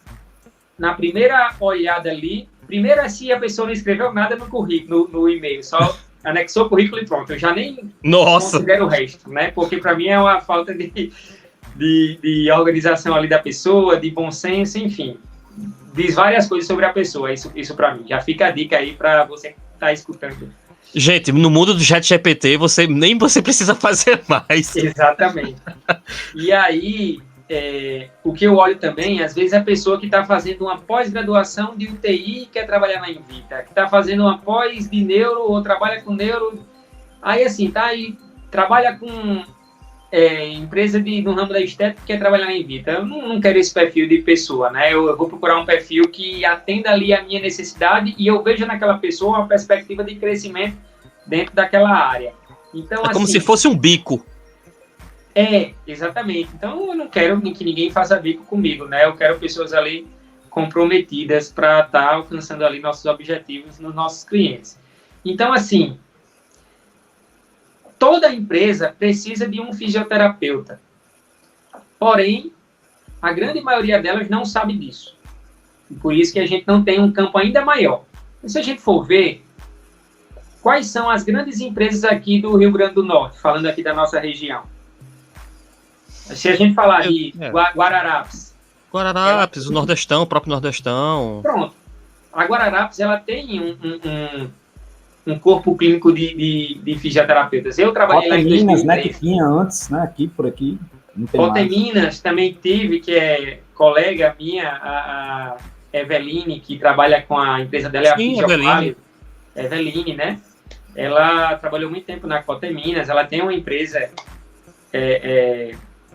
na primeira olhada ali, primeiro é se a pessoa não escreveu nada no currículo, no e-mail, só anexou o currículo e pronto. Eu já nem considero o resto, né? Porque para mim é uma falta de organização ali da pessoa, de bom senso, enfim. Diz várias coisas sobre a pessoa, isso para mim. Já fica a dica aí para você que está escutando. Gente, no mundo do ChatGPT, nem você precisa fazer mais. Exatamente. E aí, o que eu olho também, às vezes a pessoa que está fazendo uma pós-graduação de UTI e quer trabalhar na Invita, que está fazendo uma pós de neuro ou trabalha com neuro, aí assim, tá aí, trabalha com empresa no ramo da estética que quer trabalhar na Invita. Eu não quero esse perfil de pessoa, né? Eu vou procurar um perfil que atenda ali a minha necessidade e eu vejo naquela pessoa uma perspectiva de crescimento dentro daquela área. Então, como assim, se fosse um bico. Exatamente. Então, eu não quero que ninguém faça bico comigo, né? Eu quero pessoas ali comprometidas para estar alcançando ali nossos objetivos nos nossos clientes. Então, assim, toda empresa precisa de um fisioterapeuta. Porém, a grande maioria delas não sabe disso. E por isso que a gente não tem um campo ainda maior. E se a gente for ver, quais são as grandes empresas aqui do Rio Grande do Norte, falando aqui da nossa região? Se a gente falar de Guararapes. O Nordestão, o próprio Nordestão. Pronto. A Guararapes, ela tem um corpo clínico de fisioterapeutas. Eu trabalhei lá em 2003. Né, que tinha antes, né, por aqui. Minas também tive, que é colega minha, a Eveline, que trabalha com a empresa dela, Sim, a Fisiovalio. Eveline, né? Ela trabalhou muito tempo na Minas, ela tem uma empresa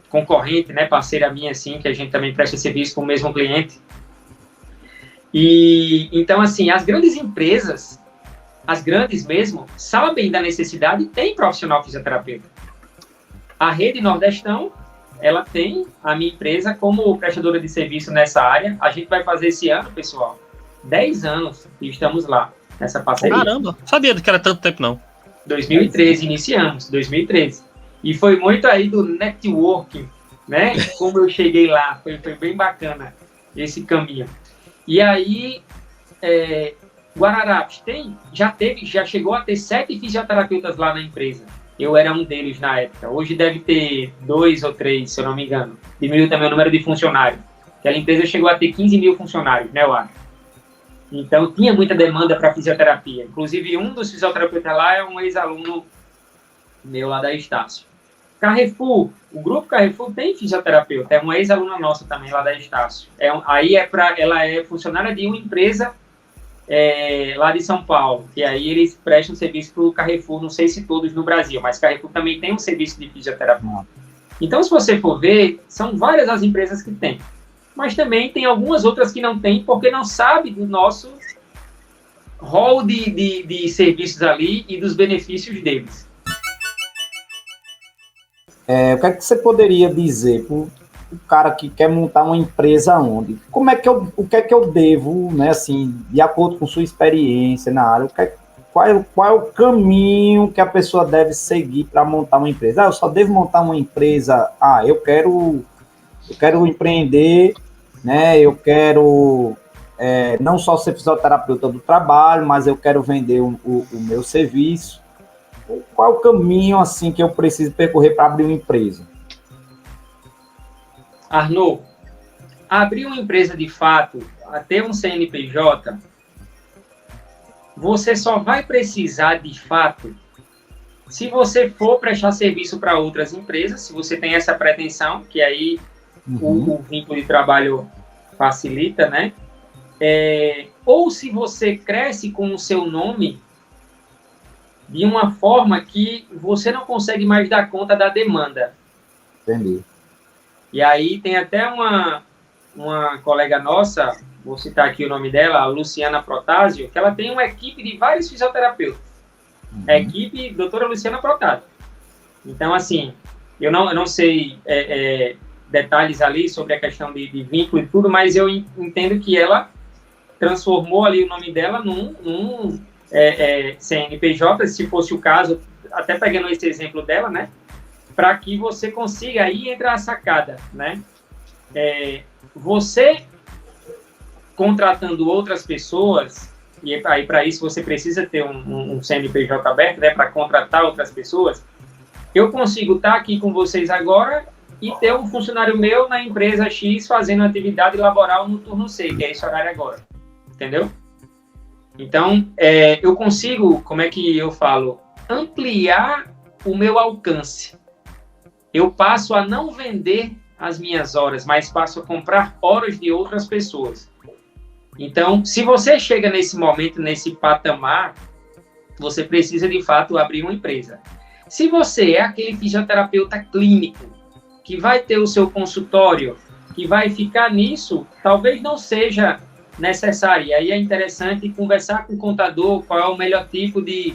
concorrente, né, parceira minha, assim, que a gente também presta serviço com o mesmo cliente. E, então, assim, as grandes empresas, as grandes mesmo, sabem da necessidade e tem profissional fisioterapeuta. A Rede Nordestão, ela tem a minha empresa como prestadora de serviço nessa área. A gente vai fazer esse ano, pessoal, 10 anos que estamos lá, nessa parceria. Caramba, sabia que era tanto tempo, não. 2013, iniciamos, 2013. E foi muito aí do networking, né? Como eu cheguei lá, foi bem bacana esse caminho. E aí, Guararapes já chegou a ter 7 fisioterapeutas lá na empresa. Eu era um deles na época. Hoje deve ter 2 ou 3, se eu não me engano. Diminuiu também o número de funcionários. Aquela empresa chegou a ter 15 mil funcionários, né, eu acho. Então, tinha muita demanda para fisioterapia. Inclusive, um dos fisioterapeutas lá é um ex-aluno meu lá da Estácio. Carrefour, o grupo Carrefour tem fisioterapeuta, é uma ex-aluna nossa também lá da Estácio. Ela é funcionária de uma empresa lá de São Paulo, que aí eles prestam serviço para o Carrefour, não sei se todos no Brasil, mas Carrefour também tem um serviço de fisioterapia. Então, se você for ver, são várias as empresas que têm, mas também tem algumas outras que não têm, porque não sabe do nosso rol de serviços ali e dos benefícios deles. O que é que você poderia dizer para o cara que quer montar uma empresa onde? O que é que eu devo, né, assim, de acordo com sua experiência na área, qual é o caminho que a pessoa deve seguir para montar uma empresa? Eu só devo montar uma empresa, eu quero empreender, né, eu quero não só ser fisioterapeuta do trabalho, mas eu quero vender o meu serviço. Qual é o caminho, assim, que eu preciso percorrer para abrir uma empresa? Arnaud, abrir uma empresa de fato, até um CNPJ, você só vai precisar de fato se você for prestar serviço para outras empresas, se você tem essa pretensão, que aí o vínculo de trabalho facilita, né? Ou se você cresce com o seu nome de uma forma que você não consegue mais dar conta da demanda. Entendi. E aí tem até uma colega nossa, vou citar aqui o nome dela, a Luciana Protásio, que ela tem uma equipe de vários fisioterapeutas. A equipe doutora Luciana Protásio. Então, assim, eu não sei detalhes ali sobre a questão de vínculo e tudo, mas eu entendo que ela transformou ali o nome dela num CNPJ, se fosse o caso, até pegando esse exemplo dela, né, para que você consiga, aí entrar a sacada, né, você contratando outras pessoas, e aí para isso você precisa ter um CNPJ aberto, né, para contratar outras pessoas, eu consigo estar aqui com vocês agora e ter um funcionário meu na empresa X fazendo atividade laboral no turno C, que é esse horário agora, entendeu? Então, eu consigo, como é que eu falo, ampliar o meu alcance. Eu passo a não vender as minhas horas, mas passo a comprar horas de outras pessoas. Então, se você chega nesse momento, nesse patamar, você precisa, de fato, abrir uma empresa. Se você é aquele fisioterapeuta clínico, que vai ter o seu consultório, que vai ficar nisso, talvez não seja necessário. E aí é interessante conversar com o contador qual é o melhor tipo de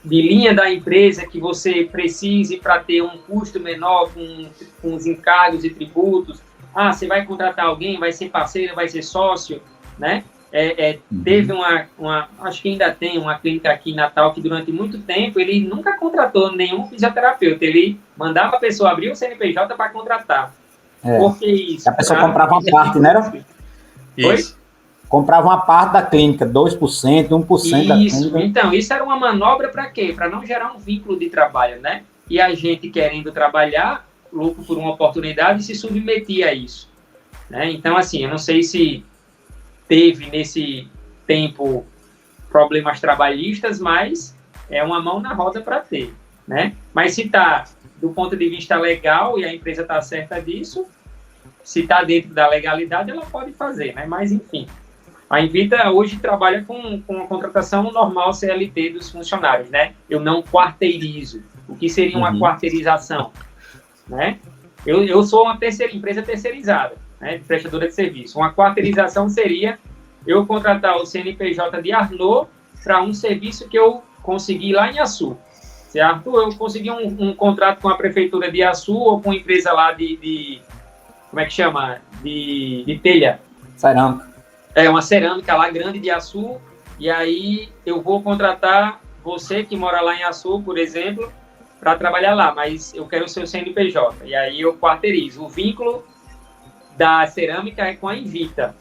linha da empresa que você precise para ter um custo menor com os encargos e tributos. Você vai contratar alguém, vai ser parceiro, vai ser sócio, né? Teve acho que ainda tem uma clínica aqui em Natal que durante muito tempo ele nunca contratou nenhum fisioterapeuta, ele mandava a pessoa abrir o CNPJ para contratar. Por que isso? A pessoa comprava uma parte, né? Isso. Comprava uma parte da clínica, 2%, 1% da clínica. Então, isso era uma manobra para quê? Para não gerar um vínculo de trabalho, né? E a gente querendo trabalhar, louco por uma oportunidade, se submetia a isso, né? Então, assim, eu não sei se teve nesse tempo problemas trabalhistas, mas é uma mão na roda para ter, né? Mas se está do ponto de vista legal e a empresa está certa disso, se está dentro da legalidade, ela pode fazer, né? Mas, enfim, a Invita hoje trabalha com a contratação normal CLT dos funcionários, né? Eu não quarteirizo. O que seria uma quarteirização? Né? Eu sou uma empresa terceirizada, né, prestadora de serviço. Uma quarteirização seria eu contratar o CNPJ de Arnaud para um serviço que eu consegui lá em Açu. Se Arthur, eu consegui um contrato com a prefeitura de Açu ou com uma empresa lá de como é que chama? De telha. Cerâmica. Uma cerâmica lá grande de Açu, e aí eu vou contratar você que mora lá em Açu, por exemplo, para trabalhar lá, mas eu quero o seu CNPJ. E aí eu quarteirizo. O vínculo da cerâmica é com a Invita.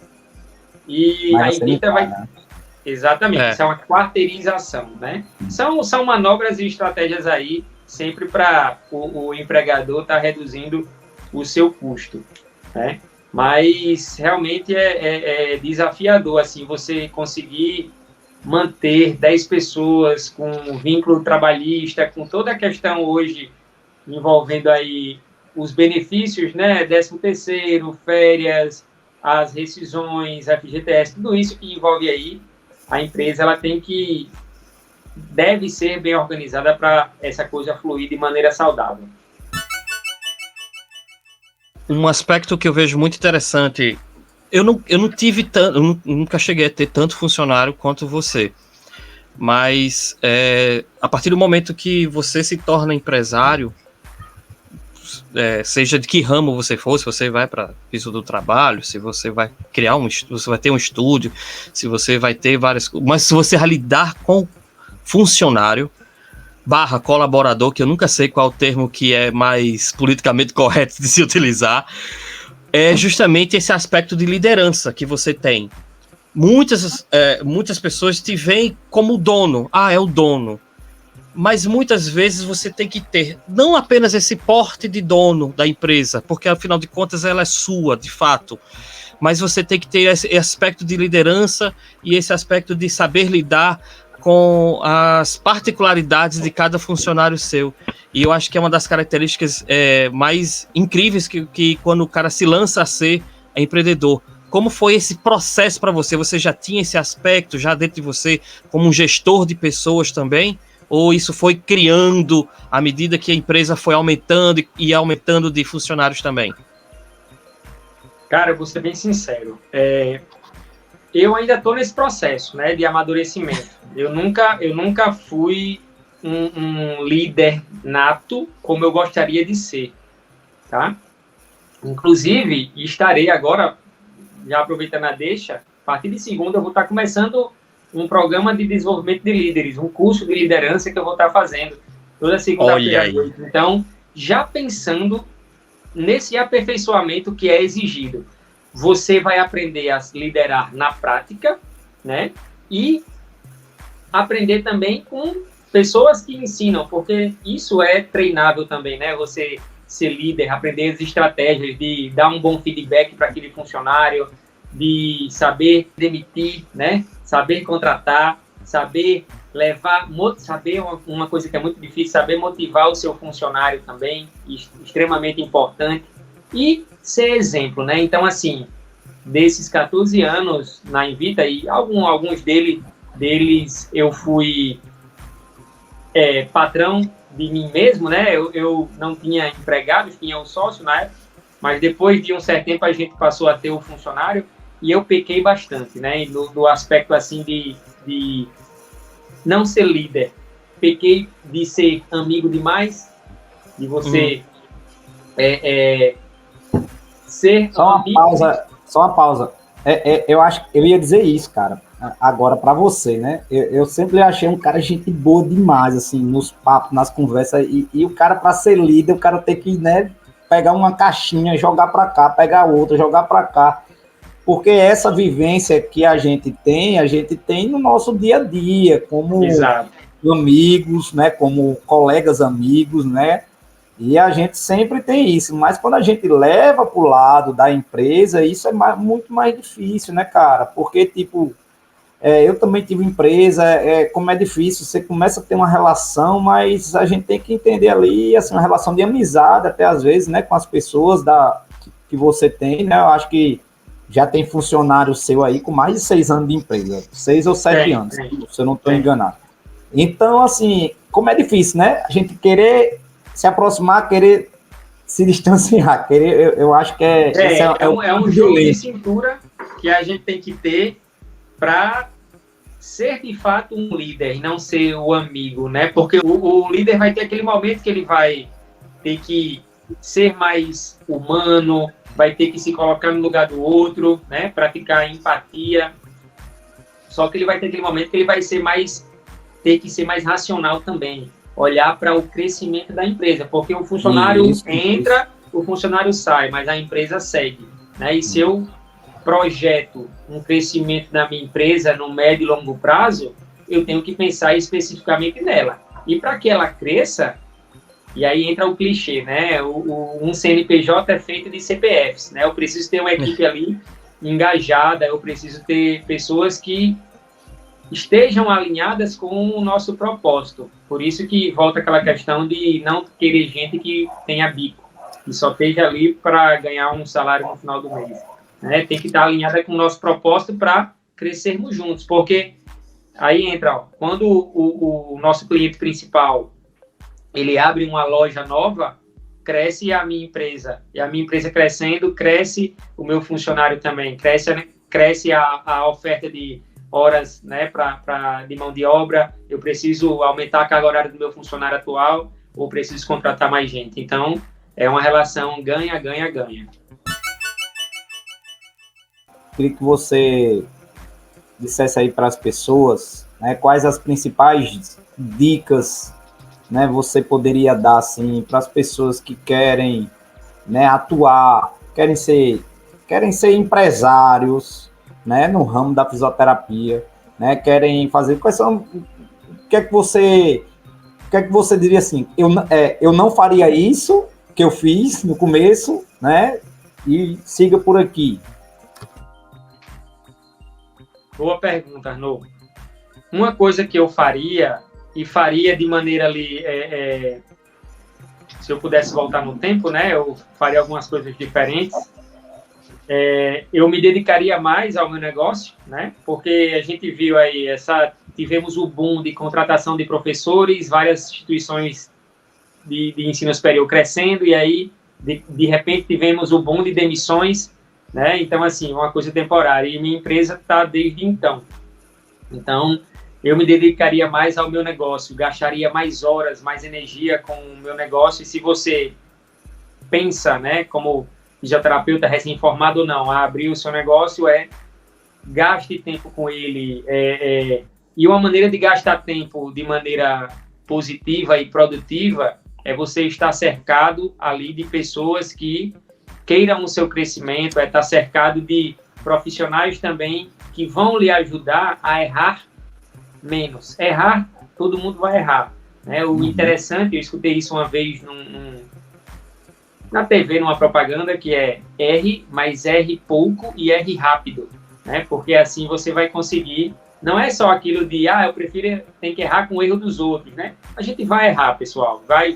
E mas a Invita vai... Né? Exatamente, isso é uma quarteirização, né? São manobras e estratégias aí, sempre para o empregador estar reduzindo o seu custo, né? Mas realmente é desafiador, assim, você conseguir manter 10 pessoas com vínculo trabalhista, com toda a questão hoje envolvendo aí os benefícios, né, 13º, férias, as rescisões, FGTS, tudo isso que envolve aí, a empresa ela deve ser bem organizada para essa coisa fluir de maneira saudável. Um aspecto que eu vejo muito interessante, eu não tive tanto, nunca cheguei a ter tanto funcionário quanto você, mas a partir do momento que você se torna empresário, seja de que ramo você for, se você vai para piso do trabalho, se você vai criar você vai ter um estúdio, se você vai ter várias, mas se você vai lidar com funcionário / colaborador, que eu nunca sei qual o termo que é mais politicamente correto de se utilizar, é justamente esse aspecto de liderança que você tem. Muitas pessoas te veem como dono, é o dono. Mas muitas vezes você tem que ter não apenas esse porte de dono da empresa, porque afinal de contas ela é sua, de fato, mas você tem que ter esse aspecto de liderança e esse aspecto de saber lidar com as particularidades de cada funcionário seu. E eu acho que é uma das características mais incríveis que quando o cara se lança a ser empreendedor. Como foi esse processo para você? Você já tinha esse aspecto já dentro de você como um gestor de pessoas também? Ou isso foi criando à medida que a empresa foi aumentando e aumentando de funcionários também? Cara, eu vou ser bem sincero. Eu ainda estou nesse processo, né, de amadurecimento. Eu nunca fui um líder nato como eu gostaria de ser, tá? Inclusive, estarei agora, já aproveitando a deixa, a partir de segunda eu vou estar começando um programa de desenvolvimento de líderes, um curso de liderança que eu vou estar fazendo toda segunda-feira. Então, já pensando nesse aperfeiçoamento que é exigido. Você vai aprender a liderar na prática, né? E aprender também com pessoas que ensinam, porque isso é treinável também, né? Você ser líder, aprender as estratégias de dar um bom feedback para aquele funcionário, de saber demitir, né? Saber contratar, saber levar, saber uma coisa que é muito difícil, saber motivar o seu funcionário também, extremamente importante, e ser exemplo, né? Então, assim, desses 14 anos na Invita, e alguns deles eu fui patrão de mim mesmo, né? Eu não tinha empregados, tinha um sócio na época, mas depois de um certo tempo a gente passou a ter o funcionário, e eu pequei bastante, né? Do aspecto, assim, de não ser líder. Pequei de ser amigo demais, de você ser Só uma pausa. Eu acho que eu ia dizer isso, cara, agora para você, né? Eu sempre achei um cara gente boa demais, assim, nos papos, nas conversas, e o cara, para ser líder, o cara tem que, né, pegar uma caixinha, jogar para cá, pegar outra, jogar para cá. Porque essa vivência que a gente tem no nosso dia a dia, como amigos, né, como colegas amigos, né, e a gente sempre tem isso, mas quando a gente leva para o lado da empresa, isso é muito mais difícil, né, cara, porque, tipo, eu também tive empresa, como é difícil, você começa a ter uma relação, mas a gente tem que entender ali, assim, uma relação de amizade, até às vezes, né, com as pessoas que você tem, né, eu acho que já tem funcionário seu aí com mais de 6 anos de empresa, 6 ou 7 anos, se eu não estou enganado. Então, assim, como é difícil, né? A gente querer se aproximar, querer se distanciar, eu acho que é um jogo de cintura que a gente tem que ter para ser, de fato, um líder e não ser o amigo, né? Porque o líder vai ter aquele momento que ele vai ter que ser mais humano, vai ter que se colocar no lugar do outro, né? Praticar empatia. Só que ele vai ter aquele momento que ele vai ter que ser mais racional também. Olhar para o crescimento da empresa. Porque o funcionário entra, o funcionário sai, mas a empresa segue, né? E se eu projeto um crescimento da minha empresa no médio e longo prazo, eu tenho que pensar especificamente nela. E para que ela cresça, e aí entra o clichê, né? Um CNPJ é feito de CPFs, né? Eu preciso ter uma equipe ali engajada, eu preciso ter pessoas que estejam alinhadas com o nosso propósito. Por isso que volta aquela questão de não querer gente que tenha bico, que só esteja ali para ganhar um salário no final do mês. Né? Tem que estar alinhada com o nosso propósito para crescermos juntos, porque aí entra, ó, quando o nosso cliente principal ele abre uma loja nova, cresce a minha empresa, e a minha empresa crescendo, cresce o meu funcionário também, cresce a oferta de horas, né, de mão de obra, eu preciso aumentar a carga horária do meu funcionário atual, ou preciso contratar mais gente. Então, é uma relação ganha, ganha, ganha. Queria que você dissesse aí para as pessoas, né, quais as principais dicas, né, você poderia dar assim para as pessoas que querem, né, atuar, querem ser empresários, né, no ramo da fisioterapia, né, querem fazer quais são, o que é que você diria assim, eu não faria isso que eu fiz no começo, né, e siga por aqui. Boa pergunta, Arnaud. Uma coisa que eu faria, e faria de maneira ali, se eu pudesse voltar no tempo, né, eu faria algumas coisas diferentes. Eu me dedicaria mais ao meu negócio, né, porque a gente viu aí, tivemos o boom de contratação de professores, várias instituições de ensino superior crescendo, e aí, de repente, tivemos o boom de demissões, né, então, assim, uma coisa temporária, e minha empresa está desde então. Então, eu me dedicaria mais ao meu negócio, gastaria mais horas, mais energia com o meu negócio, e se você pensa, né, como fisioterapeuta recém-formado ou não, a abrir o seu negócio, gaste tempo com ele, e uma maneira de gastar tempo de maneira positiva e produtiva é você estar cercado ali de pessoas que queiram o seu crescimento, estar cercado de profissionais também que vão lhe ajudar a errar menos. Errar, todo mundo vai errar, né? O interessante, eu escutei isso uma vez na TV, numa propaganda, que é erre, mas erre pouco e erre rápido, né? Porque assim você vai conseguir, não é só aquilo de, eu prefiro, tem que errar com o erro dos outros, né? A gente vai errar, pessoal, vai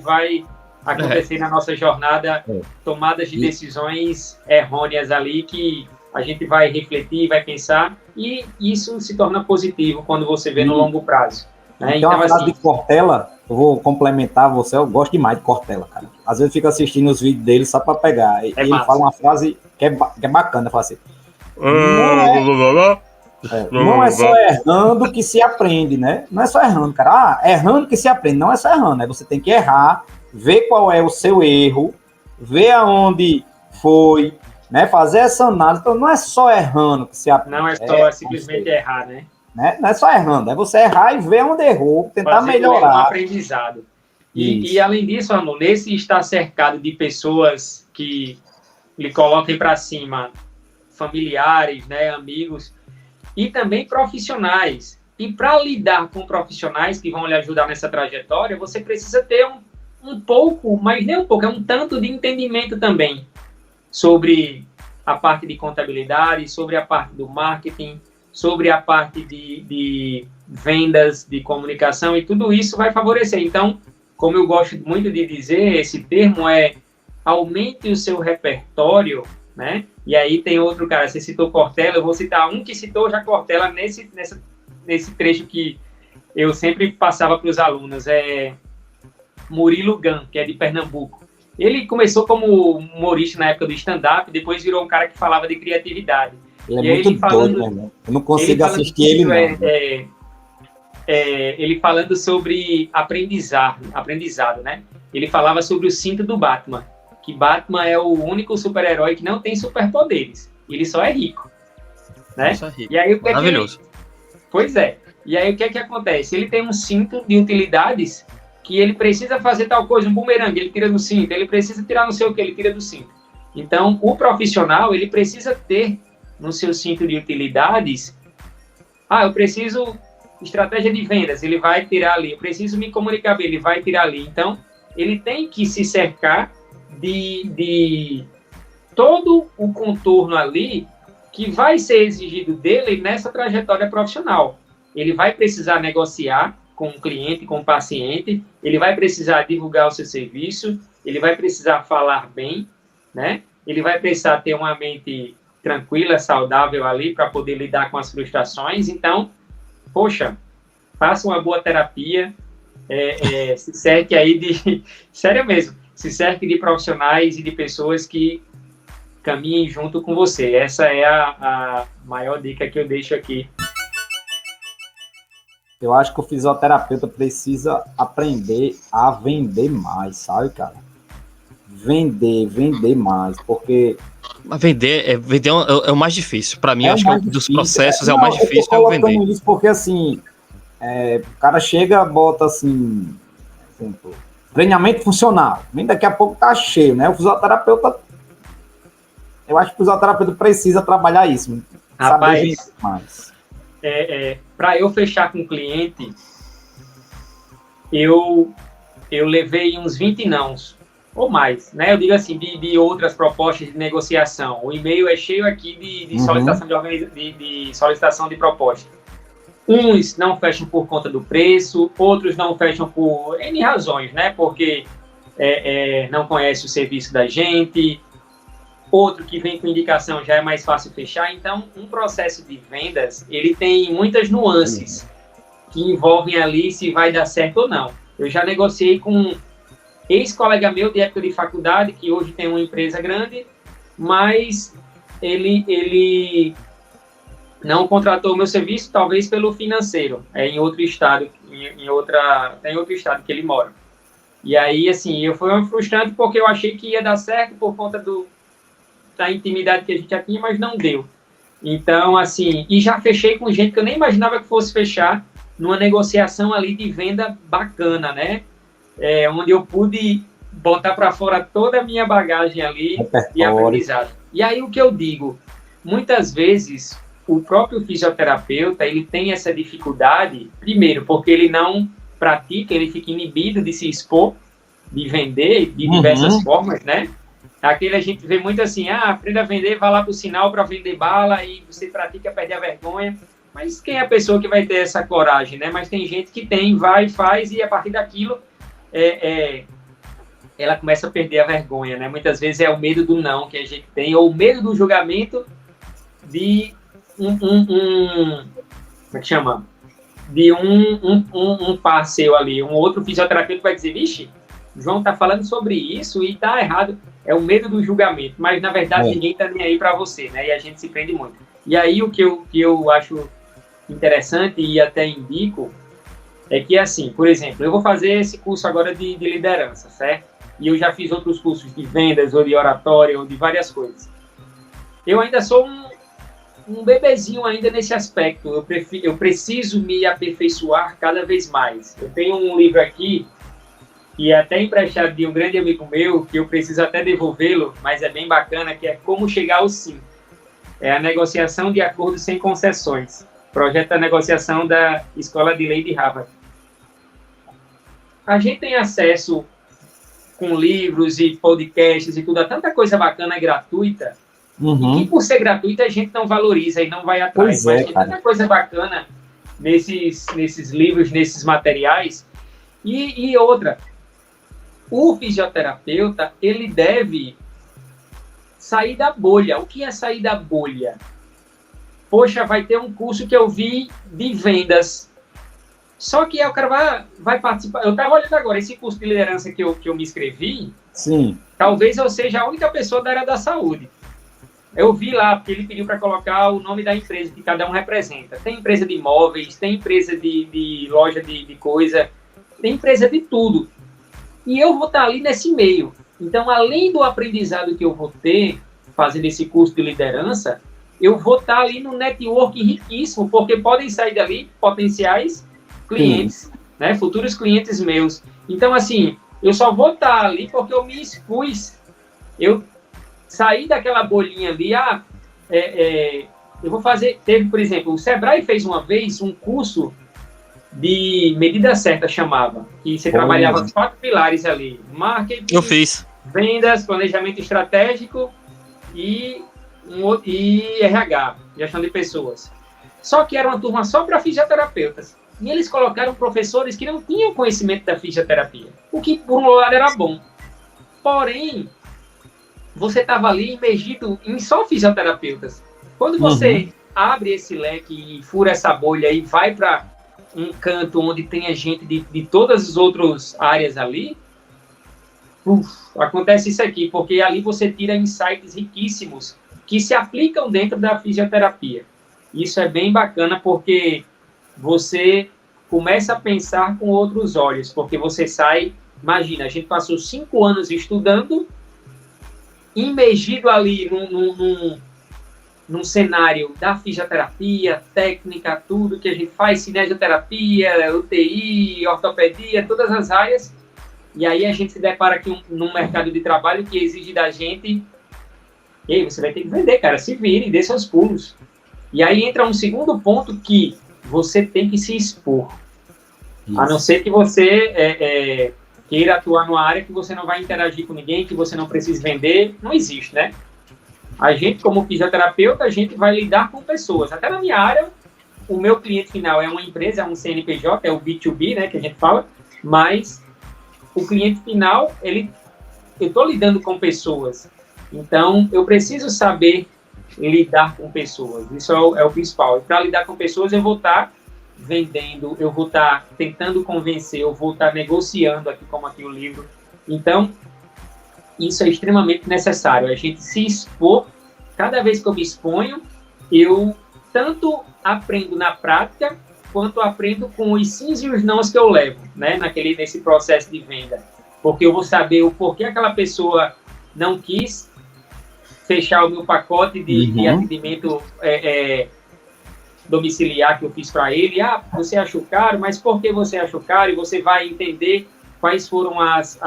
acontecer na nossa jornada tomadas de decisões errôneas ali, que a gente vai refletir, vai pensar, e isso se torna positivo quando você vê no longo prazo. Né? Então, a frase assim, de Cortella, eu vou complementar você, eu gosto demais de Cortella, cara. Às vezes eu fico assistindo os vídeos dele só para pegar. E ele fala uma frase que é bacana, fala assim, não é só errando que se aprende, né? Não é só errando, cara. Errando que se aprende, não é só errando, né? Você tem que errar, ver qual é o seu erro, ver aonde foi, né? Fazer essa análise. Então, não é só errando que se aprende. Não é só simplesmente errar, né? Não é só errando, é você errar e ver onde errou, tentar fazer melhorar. Um aprendizado. E além disso, Arnaud, nesse estar cercado de pessoas que lhe coloquem para cima, familiares, né, amigos, e também profissionais. E para lidar com profissionais que vão lhe ajudar nessa trajetória, você precisa ter um pouco, mas nem um pouco, um tanto de entendimento também sobre a parte de contabilidade, sobre a parte do marketing, sobre a parte de vendas, de comunicação, e tudo isso vai favorecer. Então, como eu gosto muito de dizer, esse termo aumente o seu repertório, né? E aí tem outro cara, você citou Cortella, eu vou citar um que citou já Cortella nesse trecho que eu sempre passava para os alunos, Murilo Gun, que é de Pernambuco. Ele começou como humorista na época do stand-up, depois virou um cara que falava de criatividade. Ele é muito doido, meu irmão. Eu não consigo assistir ele, não. Ele falando sobre aprendizado, né? Ele falava sobre o cinto do Batman, que Batman é o único super-herói que não tem superpoderes. Ele só é rico, né? E aí, maravilhoso. Pois é. E aí o que acontece? Ele tem um cinto de utilidades que ele precisa fazer tal coisa, um bumerangue, ele tira do cinto. Ele precisa tirar não sei o que, ele tira do cinto. Então, o profissional, ele precisa ter no seu cinto de utilidades, eu preciso estratégia de vendas, ele vai tirar ali. Eu preciso me comunicar bem, ele vai tirar ali. Então, ele tem que se cercar de todo o contorno ali que vai ser exigido dele nessa trajetória profissional. ele vai precisar negociar com o cliente, com o paciente, ele vai precisar divulgar o seu serviço, ele vai precisar falar bem, né? Ele vai precisar ter uma mente tranquila, saudável ali para poder lidar com as frustrações. Então, poxa, faça uma boa terapia, se cerque aí de... Sério mesmo, se cerque de profissionais e de pessoas que caminhem junto com você. Essa é a maior dica que eu deixo aqui. Eu acho que o fisioterapeuta precisa aprender a vender mais, sabe, cara? Vender mais, porque... Vender é o mais difícil. Para mim, acho que dos processos é o Não, mais difícil, eu tô é o vender. Isso porque, assim, o cara chega, bota, assim, exemplo, treinamento funcional. Nem daqui a pouco tá cheio, né? O fisioterapeuta... Eu acho que o fisioterapeuta precisa trabalhar isso. Rapaz, saber vender mais. Para eu fechar com o cliente, eu levei uns 20 nãos, ou mais, né? Eu digo assim, de outras propostas de negociação. O e-mail é cheio aqui de solicitação de solicitação de proposta. Uns não fecham por conta do preço, outros não fecham por N razões, né? Porque não conhece o serviço da gente, outro que vem com indicação já é mais fácil fechar. Então, um processo de vendas, ele tem muitas nuances que envolvem ali se vai dar certo ou não. Eu já negociei com um ex-colega meu de época de faculdade, que hoje tem uma empresa grande, mas ele não contratou o meu serviço, talvez pelo financeiro, em outro estado, em outro estado que ele mora. E aí, assim, foi frustrante porque eu achei que ia dar certo por conta da intimidade que a gente já tinha, mas não deu. Então, assim, e já fechei com gente que eu nem imaginava que fosse fechar numa negociação ali de venda bacana, né? Onde eu pude botar para fora toda a minha bagagem ali e aprendizado. E aí, o que eu digo? Muitas vezes, o próprio fisioterapeuta, ele tem essa dificuldade, primeiro, porque ele não pratica, ele fica inibido de se expor, de vender de diversas formas, né? Aquele a gente vê muito assim, aprenda a vender, vá lá pro sinal para vender bala e você pratica perder a vergonha. Mas quem é a pessoa que vai ter essa coragem, né? Mas tem gente que tem, vai, faz e a partir daquilo ela começa a perder a vergonha, né? Muitas vezes é o medo do não que a gente tem, ou o medo do julgamento de como é que chama? De um parceiro ali, um outro fisioterapeuta vai dizer, vixe, o João tá falando sobre isso e tá errado. É o medo do julgamento, mas na verdade ninguém tá nem aí para você, né? E a gente se prende muito. E aí o que eu acho interessante e até indico é que, assim, por exemplo, eu vou fazer esse curso agora de liderança, certo? E eu já fiz outros cursos de vendas, ou de oratória, ou de várias coisas. Eu ainda sou um bebezinho ainda nesse aspecto. Eu preciso me aperfeiçoar cada vez mais. Eu tenho um livro aqui, que é até emprestado de um grande amigo meu, que eu preciso até devolvê-lo, mas é bem bacana, que é Como Chegar ao Sim. É a negociação de acordos sem concessões. Projeto da negociação da Escola de Lei de Harvard. A gente tem acesso com livros e podcasts e tudo, a tanta coisa bacana gratuita, e que por ser gratuita a gente não valoriza e não vai atrás. Mas tem tanta coisa bacana nesses livros, nesses materiais. E outra, o fisioterapeuta, ele deve sair da bolha. O que é sair da bolha? Poxa, vai ter um curso que eu vi de vendas. Só que o cara vai participar. Eu estava olhando agora, esse curso de liderança que eu me inscrevi, sim, talvez eu seja a única pessoa da área da saúde. Eu vi lá, porque ele pediu para colocar o nome da empresa que cada um representa. Tem empresa de imóveis, tem empresa de loja de coisa, tem empresa de tudo. E eu vou estar ali nesse meio. Então, além do aprendizado que eu vou ter fazendo esse curso de liderança, eu vou estar ali no network riquíssimo, porque podem sair dali potenciais clientes, né? Futuros clientes meus. Então, assim, eu só vou estar ali porque eu me expus. Eu saí daquela bolinha ali, eu vou fazer... Teve, por exemplo, o Sebrae fez uma vez um curso de medida certa, chamava, que você trabalhava os 4 pilares ali: marketing, eu fiz, vendas, planejamento estratégico e RH, gestão de pessoas. Só que era uma turma só para fisioterapeutas. E eles colocaram professores que não tinham conhecimento da fisioterapia, o que, por um lado, era bom. Porém, você estava ali imergido em só fisioterapeutas. Quando você abre esse leque e fura essa bolha e vai para um canto onde tem gente de todas as outras áreas ali, acontece isso aqui, porque ali você tira insights riquíssimos que se aplicam dentro da fisioterapia. Isso é bem bacana porque você começa a pensar com outros olhos, porque você sai, imagina, a gente passou 5 anos estudando, imergido ali num cenário da fisioterapia, técnica, tudo que a gente faz, cinesioterapia, UTI, ortopedia, todas as áreas, e aí a gente se depara aqui num mercado de trabalho que exige da gente, e aí você vai ter que vender, cara, se vire, dê seus pulos. E aí entra um segundo ponto que você tem que se expor. Isso. A não ser que você queira atuar numa área que você não vai interagir com ninguém, que você não precisa vender, não existe, né? A gente, como fisioterapeuta, a gente vai lidar com pessoas. Até na minha área, o meu cliente final é uma empresa, é um CNPJ, é o B2B, né, que a gente fala, mas o cliente final, eu estou lidando com pessoas. Então, eu preciso saber lidar com pessoas. Isso é o principal. E para lidar com pessoas, eu vou estar vendendo, eu vou estar tentando convencer, eu vou estar negociando aqui, como aqui o livro. Então, isso é extremamente necessário. A gente se expor. Cada vez que eu me exponho, eu tanto aprendo na prática, quanto aprendo com os sims e os nãos que eu levo, né, nesse processo de venda. Porque eu vou saber o porquê aquela pessoa não quis fechar o meu pacote de atendimento domiciliar que eu fiz para ele. Você achou caro, mas por que você achou caro? E você vai entender quais foram as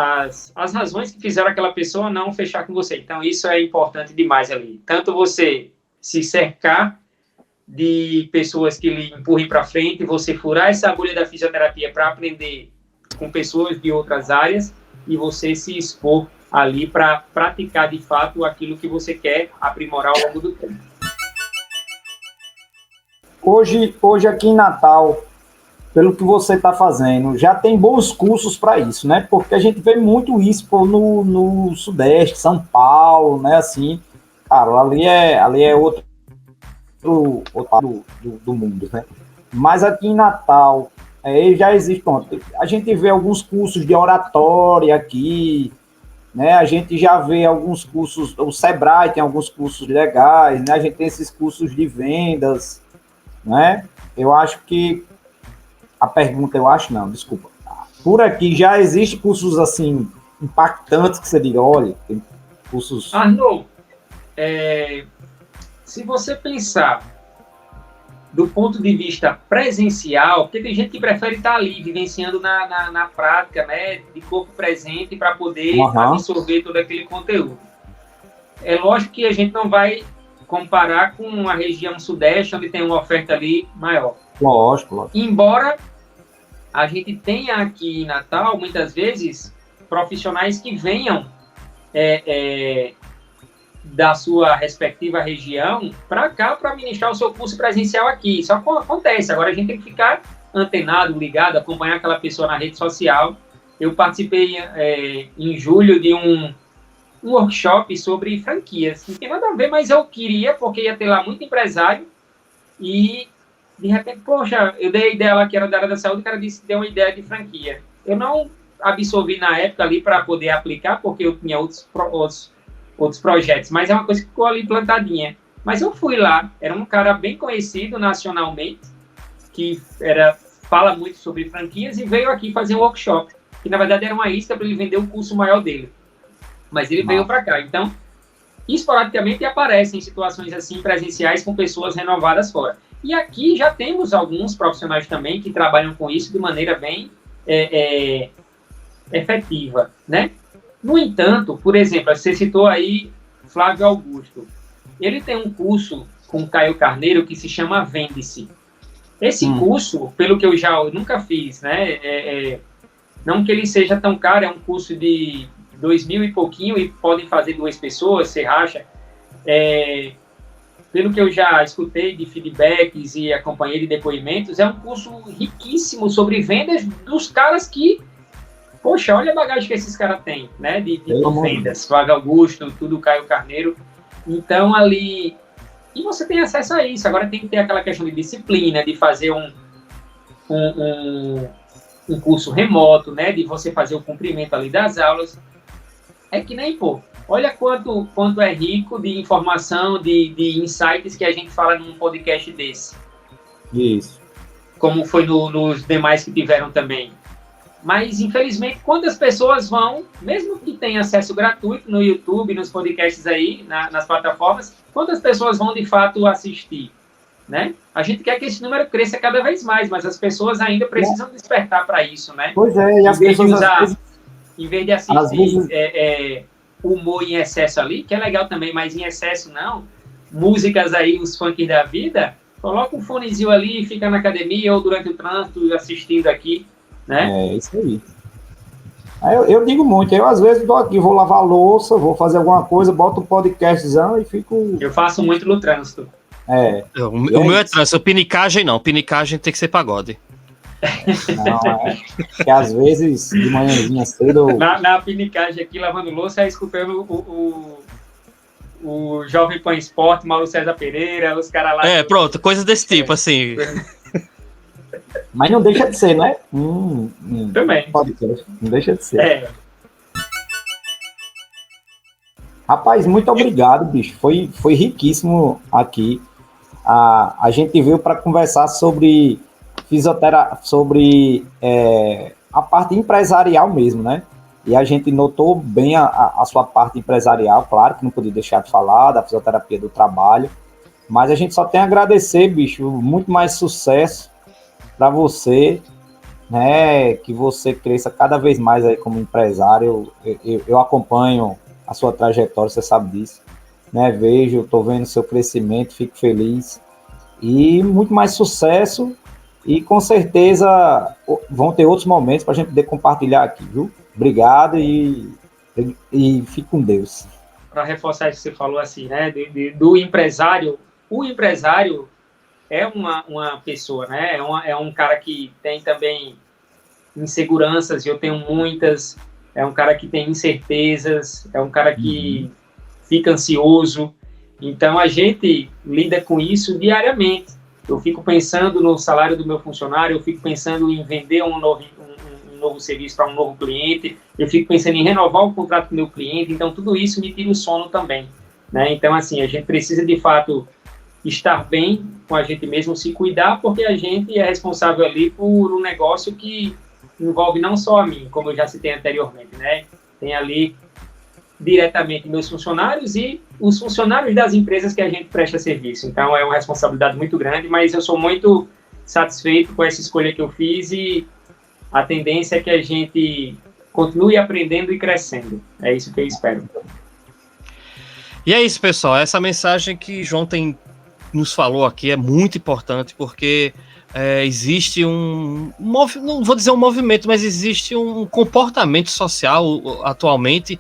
razões que fizeram aquela pessoa não fechar com você. Então, isso é importante demais ali. Tanto você se cercar de pessoas que lhe empurrem para frente, você furar essa agulha da fisioterapia para aprender com pessoas de outras áreas e você se expor ali para praticar de fato aquilo que você quer aprimorar ao longo do tempo. Hoje aqui em Natal, pelo que você está fazendo, já tem bons cursos para isso, né? Porque a gente vê muito isso no Sudeste, São Paulo, né? Assim, cara, ali é outro do mundo, né? Mas aqui em Natal, já existe, pronto, a gente vê alguns cursos de oratória aqui, né? A gente já vê alguns cursos, o Sebrae tem alguns cursos legais, né? A gente tem esses cursos de vendas, né? Eu acho que desculpa. Por aqui já existe cursos assim impactantes que você diga, olha, tem cursos. Arnold, se você pensar do ponto de vista presencial, porque tem gente que prefere estar ali, vivenciando na prática, né, de corpo presente, para poder absorver todo aquele conteúdo. É lógico que a gente não vai comparar com a região sudeste, onde tem uma oferta ali maior. Lógico. Embora a gente tenha aqui em Natal, muitas vezes, profissionais que venham da sua respectiva região para cá para ministrar o seu curso presencial aqui. Isso acontece. Agora a gente tem que ficar antenado, ligado, acompanhar aquela pessoa na rede social. Eu participei em julho de um workshop sobre franquias. Não tem nada a ver, mas eu queria, porque ia ter lá muito empresário e de repente, poxa, eu dei a ideia lá que era da área da saúde, o cara disse que deu uma ideia de franquia. Eu não absorvi na época ali para poder aplicar, porque eu tinha outros projetos, mas é uma coisa que ficou ali plantadinha. Mas eu fui lá, era um cara bem conhecido nacionalmente, que fala muito sobre franquias e veio aqui fazer um workshop, que na verdade era uma isca para ele vender o curso maior dele. Mas ele veio para cá. Então, esporadicamente aparecem situações assim presenciais com pessoas renovadas fora. E aqui já temos alguns profissionais também que trabalham com isso de maneira bem efetiva, né? No entanto, por exemplo, você citou aí Flávio Augusto. Ele tem um curso com Caio Carneiro que se chama Vende-se. Esse curso, pelo que eu nunca fiz, né? Não que ele seja tão caro, é um curso de 2.000 e pouquinho e podem fazer 2 pessoas, você racha. pelo que eu já escutei de feedbacks e acompanhei de depoimentos, é um curso riquíssimo sobre vendas dos caras que, poxa, olha a bagagem que esses caras têm, né, de vendas, Flávio Augusto, tudo Caio Carneiro. Então, ali... E você tem acesso a isso. Agora tem que ter aquela questão de disciplina, de fazer um curso remoto, né, de você fazer o cumprimento ali das aulas. É que nem, pô, olha quanto é rico de informação, de insights que a gente fala num podcast desse. Isso. Como foi nos demais que tiveram também. Mas, infelizmente, quantas pessoas vão, mesmo que tenha acesso gratuito no YouTube, nos podcasts aí, nas plataformas, quantas pessoas vão, de fato, assistir? Né? A gente quer que esse número cresça cada vez mais, mas as pessoas ainda precisam despertar para isso, né? Pois é, e as pessoas... Em vez de assistir humor em excesso ali, que é legal também, mas em excesso não, músicas aí, os funk da vida, coloca um fonezinho ali e fica na academia ou durante o trânsito assistindo aqui, né? É, isso aí. Eu digo muito, eu às vezes tô aqui, vou lavar a louça, vou fazer alguma coisa, boto um podcastzão e fico... Eu faço muito no trânsito. O meu é trânsito, pinicagem não, pinicagem tem que ser pagode. Não, que às vezes, de manhãzinha cedo... Na pinicagem aqui, lavando louça, aí escutando o Jovem Pan Esporte, Mauro César Pereira, os caras lá... Pronto, coisas desse tipo, assim. Mas não deixa de ser, né? Também. Não deixa de ser. Rapaz, muito obrigado, bicho. Foi riquíssimo aqui. A gente veio para conversar sobre fisioterapia, sobre a parte empresarial mesmo, né? E a gente notou bem a sua parte empresarial, claro que não podia deixar de falar da fisioterapia do trabalho, mas a gente só tem a agradecer, bicho, muito mais sucesso para você, né? Que você cresça cada vez mais aí como empresário. Eu acompanho a sua trajetória, você sabe disso, né? Vejo, tô vendo o seu crescimento, fico feliz e muito mais sucesso. E com certeza vão ter outros momentos para a gente poder compartilhar aqui, viu? Obrigado e fique com Deus. Para reforçar isso que você falou assim, né? Do empresário, o empresário é uma pessoa, né? É um cara que tem também inseguranças, eu tenho muitas. É um cara que tem incertezas, é um cara que fica ansioso. Então a gente lida com isso diariamente. Eu fico pensando no salário do meu funcionário, eu fico pensando em vender um novo serviço para um novo cliente, eu fico pensando em renovar o contrato do meu cliente, então tudo isso me tira o sono também, né? Então, assim, a gente precisa, de fato, estar bem com a gente mesmo, se cuidar, porque a gente é responsável ali por um negócio que envolve não só a mim, como eu já citei anteriormente, né? Tem ali diretamente meus funcionários e os funcionários das empresas que a gente presta serviço. Então, é uma responsabilidade muito grande, mas eu sou muito satisfeito com essa escolha que eu fiz e a tendência é que a gente continue aprendendo e crescendo. É isso que eu espero. E é isso, pessoal. Essa mensagem que João nos falou aqui é muito importante, porque existe não vou dizer um movimento, mas existe um comportamento social atualmente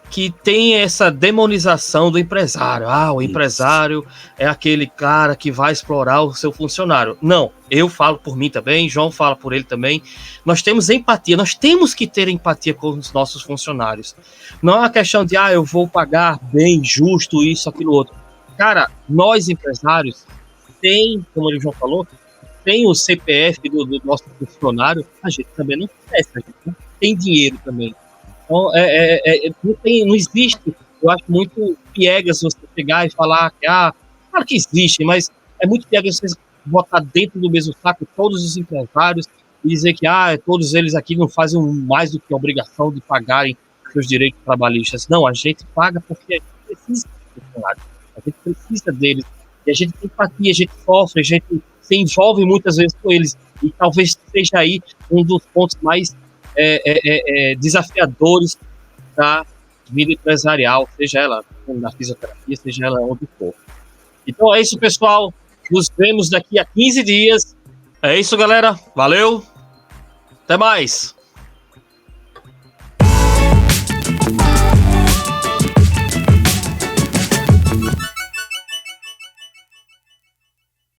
que tem essa demonização do empresário. O empresário é aquele cara que vai explorar o seu funcionário. Não, eu falo por mim também, João fala por ele também. Nós temos empatia, nós temos que ter empatia com os nossos funcionários. Não é uma questão de, eu vou pagar bem, justo, isso, aquilo, outro. Cara, nós empresários, como o João falou, tem o CPF do nosso funcionário, a gente também não cresce, a gente não tem dinheiro também. Então, não existe, eu acho muito piegas você pegar e falar que, claro que existe, mas é muito piegas você botar dentro do mesmo saco todos os empresários e dizer que, todos eles aqui não fazem mais do que a obrigação de pagarem seus direitos trabalhistas. Não, a gente paga porque a gente precisa dos funcionários, a gente precisa deles, e a gente tem empatia, a gente sofre, a gente se envolve muitas vezes com eles, e talvez seja aí um dos pontos mais desafiadores da vida empresarial, seja ela na fisioterapia, seja ela onde for. Então é isso, pessoal. Nos vemos daqui a 15 dias. É isso, galera. Valeu. Até mais.